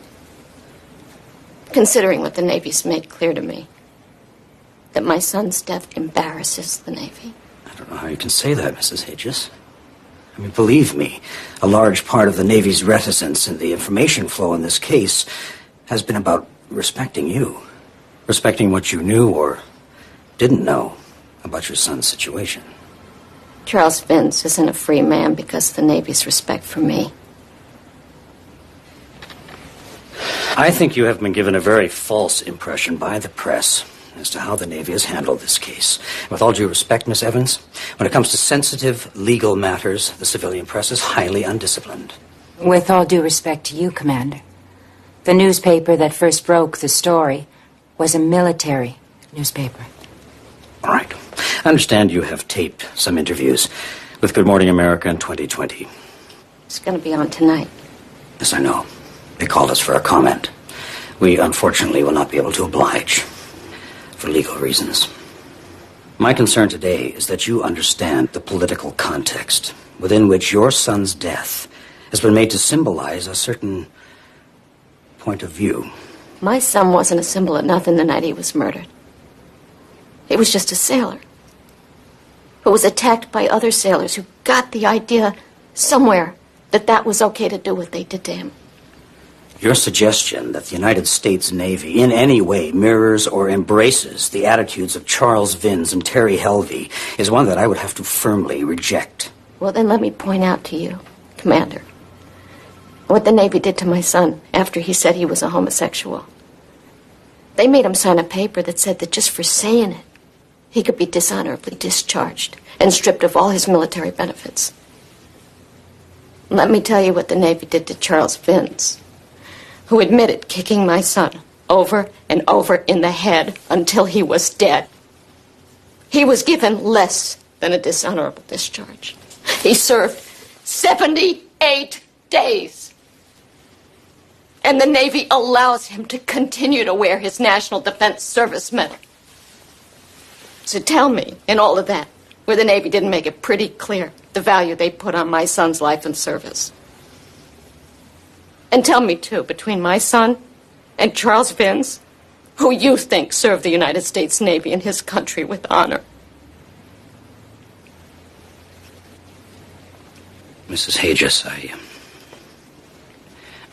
Considering what the Navy's made clear to me. That my son's death embarrasses the Navy. I don't know how you can say that, Mrs. Hagis. I mean, believe me, a large part of the Navy's reticence in the information flow in this case has been about respecting you. Respecting what you knew or didn't know about your son's situation. Charles Vins isn't a free man because of the Navy's respect for me. I think you have been given a very false impression by the press as to how the Navy has handled this case. With all due respect, Miss Evans, when it comes to sensitive legal matters, the civilian press is highly undisciplined. With all due respect to you, Commander, the newspaper that first broke the story was a military newspaper. All right. I understand you have taped some interviews with Good Morning America in 2020. It's going to be on tonight. Yes, I know. They called us for a comment. We, unfortunately, will not be able to oblige for legal reasons. My concern today is that you understand the political context within which your son's death has been made to symbolize a certain point of view. My son wasn't a symbol of nothing the night he was murdered. He was just a sailor who was attacked by other sailors who got the idea somewhere that that was okay to do what they did to him. Your suggestion that the United States Navy in any way mirrors or embraces the attitudes of Charles Vins and Terry Helvey is one that I would have to firmly reject. Well, then let me point out to you, Commander, what the Navy did to my son after he said he was a homosexual. They made him sign a paper that said that just for saying it, he could be dishonorably discharged and stripped of all his military benefits. Let me tell you what the Navy did to Charles Vins, who admitted kicking my son over and over in the head until he was dead. He was given less than a dishonorable discharge. He served 78 days. And the Navy allows him to continue to wear his National Defense Service Medal. So tell me, in all of that, where the Navy didn't make it pretty clear the value they put on my son's life and service. And tell me, too, between my son and Charles Vins, who you think served the United States Navy and his country with honor. Mrs. Hagis,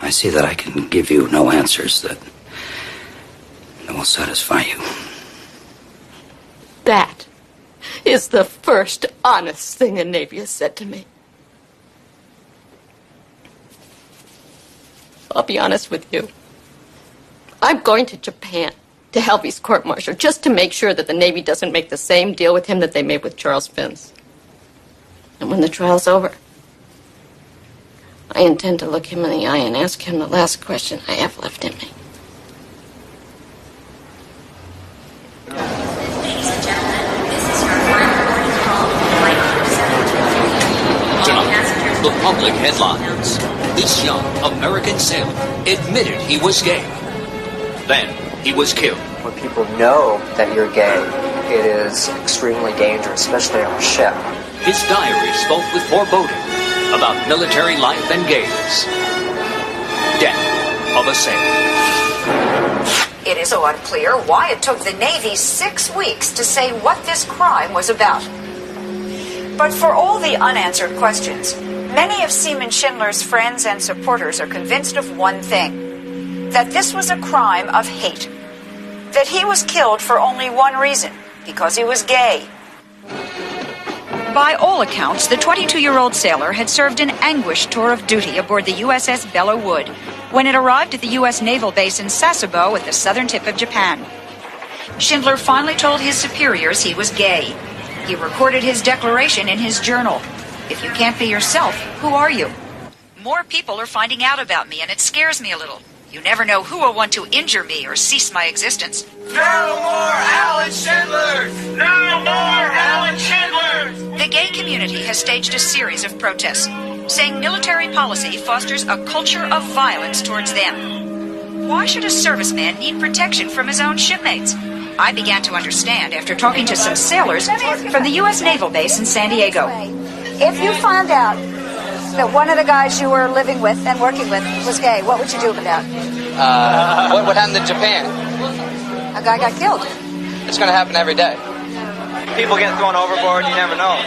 I see that I can give you no answers that will satisfy you. That is the first honest thing the Navy has said to me. I'll be honest with you. I'm going to Japan to Helvey's court-martial just to make sure that the Navy doesn't make the same deal with him that they made with Charles Vins. And when the trial's over, I intend to look him in the eye and ask him the last question I have left in me. Tonight, the public headlines. This young American sailor admitted he was gay. Then he was killed. When people know that you're gay, it is extremely dangerous, especially on a ship. His diary spoke with foreboding about military life and gays. Death of a sailor. It is so unclear why it took the Navy 6 weeks to say what this crime was about. But for all the unanswered questions, many of Seaman Schindler's friends and supporters are convinced of one thing: that this was a crime of hate. That he was killed for only one reason: because he was gay. By all accounts, the 22-year-old sailor had served an anguished tour of duty aboard the USS Belleau Wood when it arrived at the U.S. naval base in Sasebo at the southern tip of Japan. Schindler finally told his superiors he was gay. He recorded his declaration in his journal. If you can't be yourself, who are you? More people are finding out about me, and it scares me a little. You never know who will want to injure me or cease my existence. No more Allen Schindlers! No more Allen Schindlers! The gay community has staged a series of protests, saying military policy fosters a culture of violence towards them. Why should a serviceman need protection from his own shipmates? I began to understand after talking to some sailors from the U.S. Naval Base in San Diego. If you found out that one of the guys you were living with and working with was gay, what would you do with that? What happened in Japan? A guy got killed. It's going to happen every day. People get thrown overboard, you never know.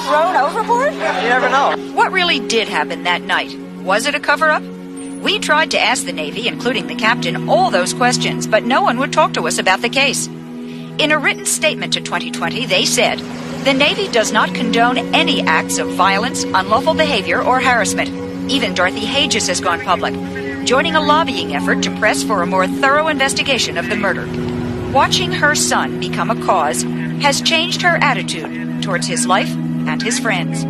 Thrown overboard? You never know. What really did happen that night? Was it a cover-up? We tried to ask the Navy, including the captain, all those questions, but no one would talk to us about the case. In a written statement to 2020, they said, the Navy does not condone any acts of violence, unlawful behavior, or harassment. Even Dorothy Hagis has gone public, joining a lobbying effort to press for a more thorough investigation of the murder. Watching her son become a cause has changed her attitude towards his life and his friends.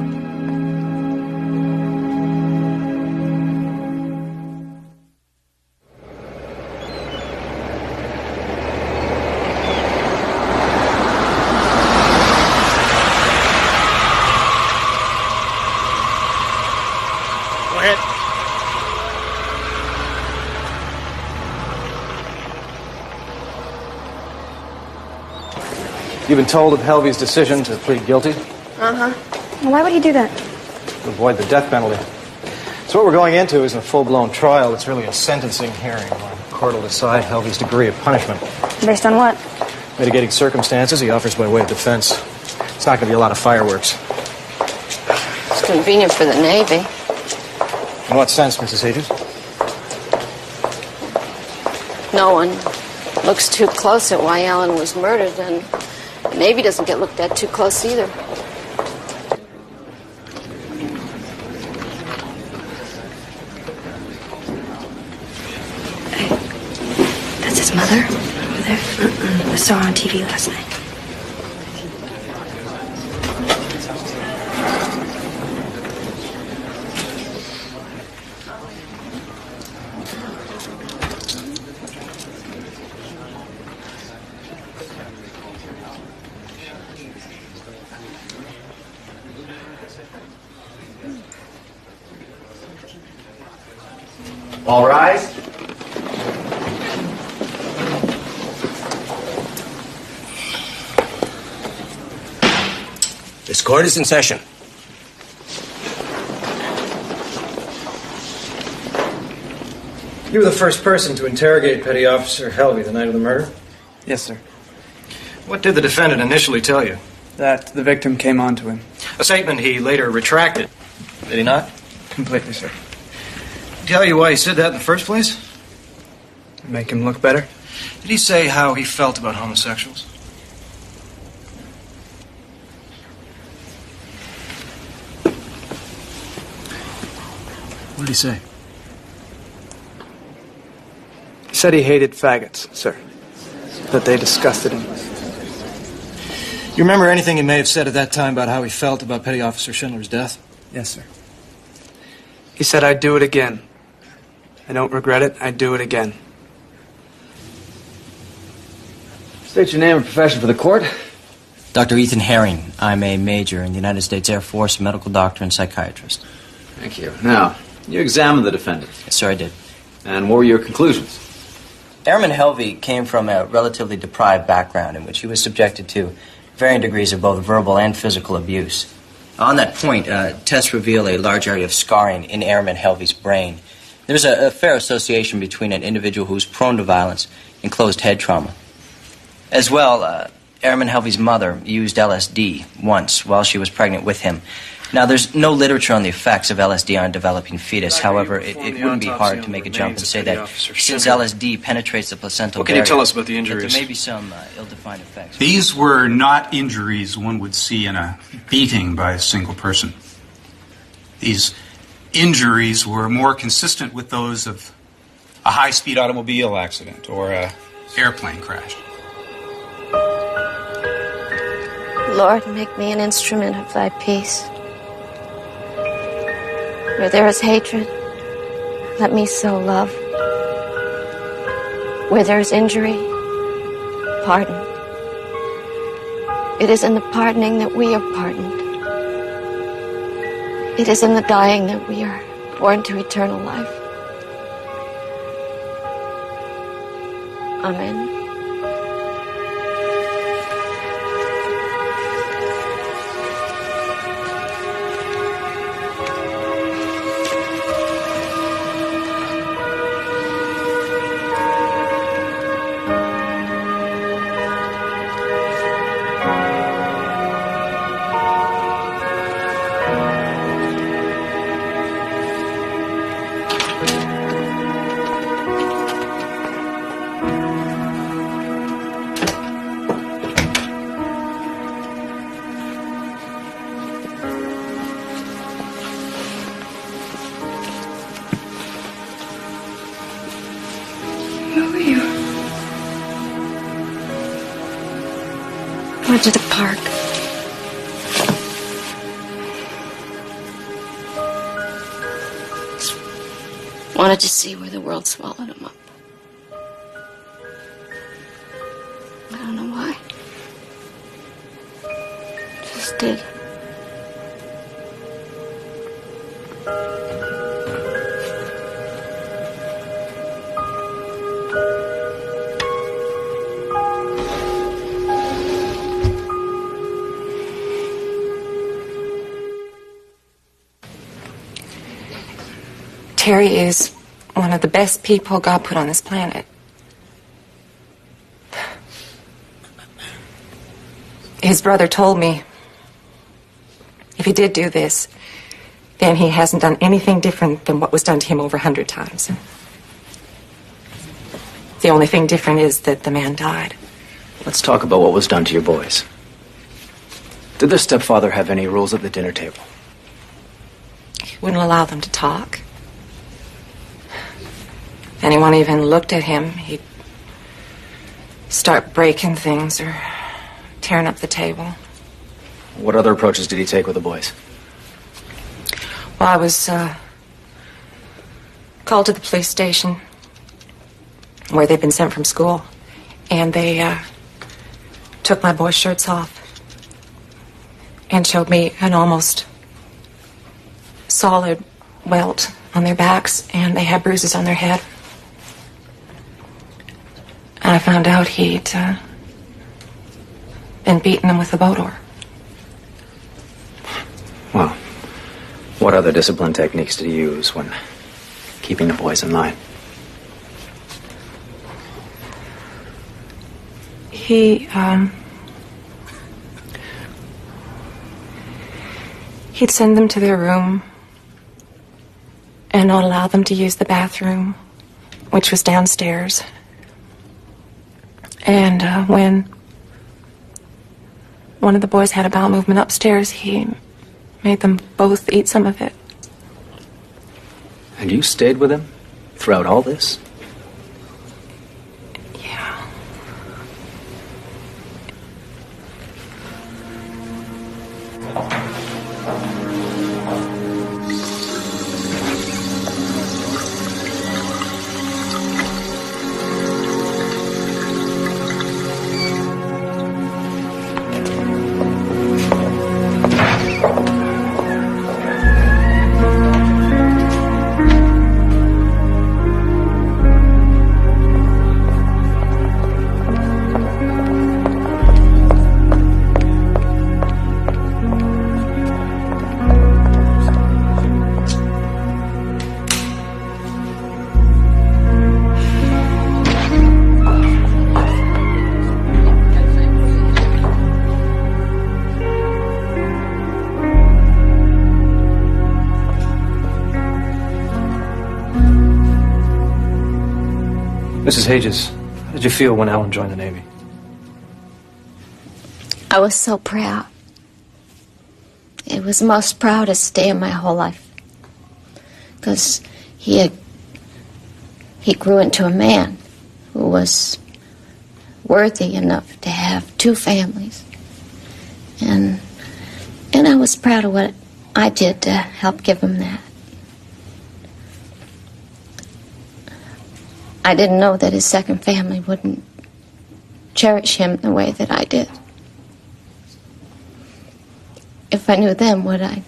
Go ahead. You've been told of Helvey's decision to plead guilty Uh-huh. Well, why would he do that? to avoid the death penalty. So what we're going into isn't a full-blown trial. It's really a sentencing hearing where the court will decide Helvey's degree of punishment. Based on what? Mitigating circumstances he offers by way of defense. It's not going to be a lot of fireworks. It's convenient for the Navy. In what sense, Mrs. Hedges? No one looks too close at why Allen was murdered, and the Navy doesn't get looked at too close either. That's his mother over there. I saw her on TV last night. All rise. This court is in session. You were the first person to interrogate Petty Officer Helvey the night of the murder? Yes, sir. What did the defendant initially tell you? That the victim came on to him. A statement he later retracted. Did he not? Completely, sir. Tell you why he said that in the first place? Make him look better? Did he say how he felt about homosexuals? What did he say? He said he hated faggots, sir. That they disgusted him. You remember anything he may have said at that time about how he felt about Petty Officer Schindler's death? Yes, sir. He said, I'd do it again. I don't regret it. I'd do it again. State your name and profession for the court. Dr. Ethan Herring. I'm a major in the United States Air Force, medical doctor and psychiatrist. Thank you. Now, you examined the defendant. Yes, sir, I did. And what were your conclusions? Airman Helvey came from a relatively deprived background in which he was subjected to varying degrees of both verbal and physical abuse. On that point, tests reveal a large area of scarring in Airman Helvey's brain. There's a fair association between an individual who's prone to violence and closed head trauma. As well, Airman Helvey's mother used LSD once while she was pregnant with him. Now, there's no literature on the effects of LSD on a developing fetus. However, it wouldn't be hard to make a jump and say that since LSD penetrates the placental What can you barrier, tell us about the injuries? there may be some ill-defined effects. These were not injuries one would see in a beating by a single person. These injuries were more consistent with those of a high-speed automobile accident or an airplane crash. Lord, make me an instrument of thy peace. Where there is hatred, let me sow love. Where there is injury, pardon. It is in the pardoning that we are pardoned. It is in the dying that we are born to eternal life. Amen. Went to the park. Just wanted to see where the world swallowed him up. I don't know why. Just did. Terry is one of the best people God put on this planet. His brother told me if he did do this, then he hasn't done anything different than what was done to him over 100 times. The only thing different is that the man died. Let's talk about what was done to your boys. Did their stepfather have any rules at the dinner table? He wouldn't allow them to talk. If anyone even looked at him, he'd start breaking things or tearing up the table. What other approaches did he take with the boys? Well, I was called to the police station where they'd been sent from school, and they took my boys' shirts off and showed me an almost solid welt on their backs, and they had bruises on their head. And I found out he'd been beating them with a boat oar. Well, what other discipline techniques did he use when keeping the boys in line? He'd send them to their room and not allow them to use the bathroom, which was downstairs. And when one of the boys had a bowel movement upstairs, he made them both eat some of it. And you stayed with him throughout all this? Yeah. Mrs. Hedges, how did you feel when Allen joined the Navy? I was so proud. It was the most proudest day of my whole life. Because he grew into a man who was worthy enough to have 2 families. And I was proud of what I did to help give him that. I didn't know that his second family wouldn't cherish him the way that I did. If I knew then what I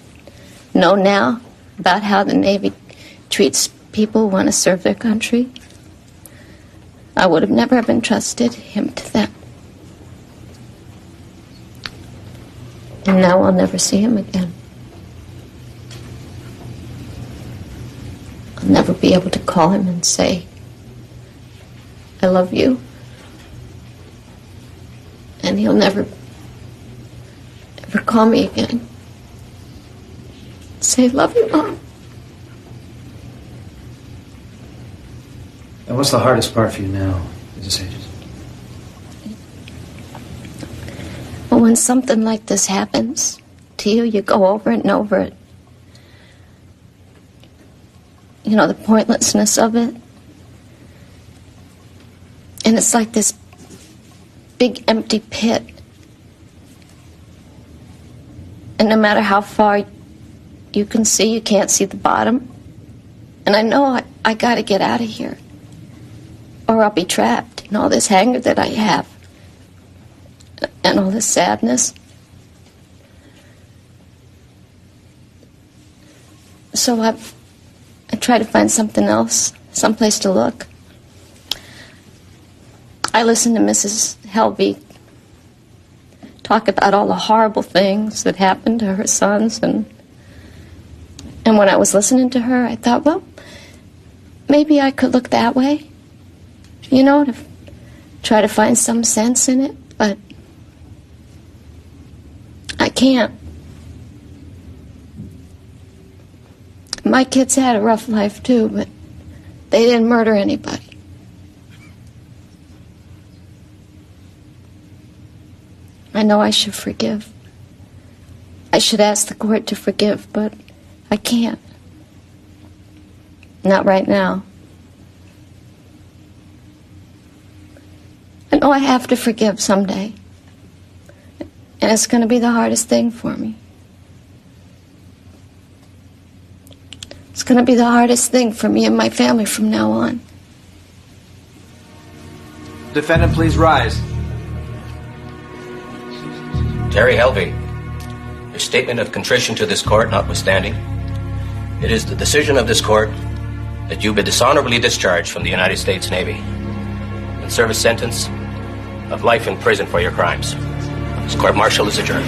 know now about how the Navy treats people who want to serve their country, I would have never have entrusted him to them. And now I'll never see him again. I'll never be able to call him and say, I love you. And he'll never ever call me again. Say, love you, Mom. And what's the hardest part for you now, Mrs. Hedges? Well, when something like this happens to you, you go over it and over it. You know, the pointlessness of it. And it's like this big empty pit. And no matter how far you can see, you can't see the bottom. And I know I got to get out of here, or I'll be trapped in all this anger that I have and all this sadness. So I try to find something else, someplace to look. I listened to Mrs. Helvey talk about all the horrible things that happened to her sons, and when I was listening to her, I thought, well, maybe I could look that way. You know, to try to find some sense in it, but I can't. My kids had a rough life too, but they didn't murder anybody. I know I should forgive. I should ask the court to forgive, but I can't. Not right now. I know I have to forgive someday. And it's going to be the hardest thing for me. It's going to be the hardest thing for me and my family from now on. Defendant, please rise. Terry Helvey, your statement of contrition to this court notwithstanding, it is the decision of this court that you be dishonorably discharged from the United States Navy and serve a sentence of life in prison for your crimes. This court-martial is adjourned.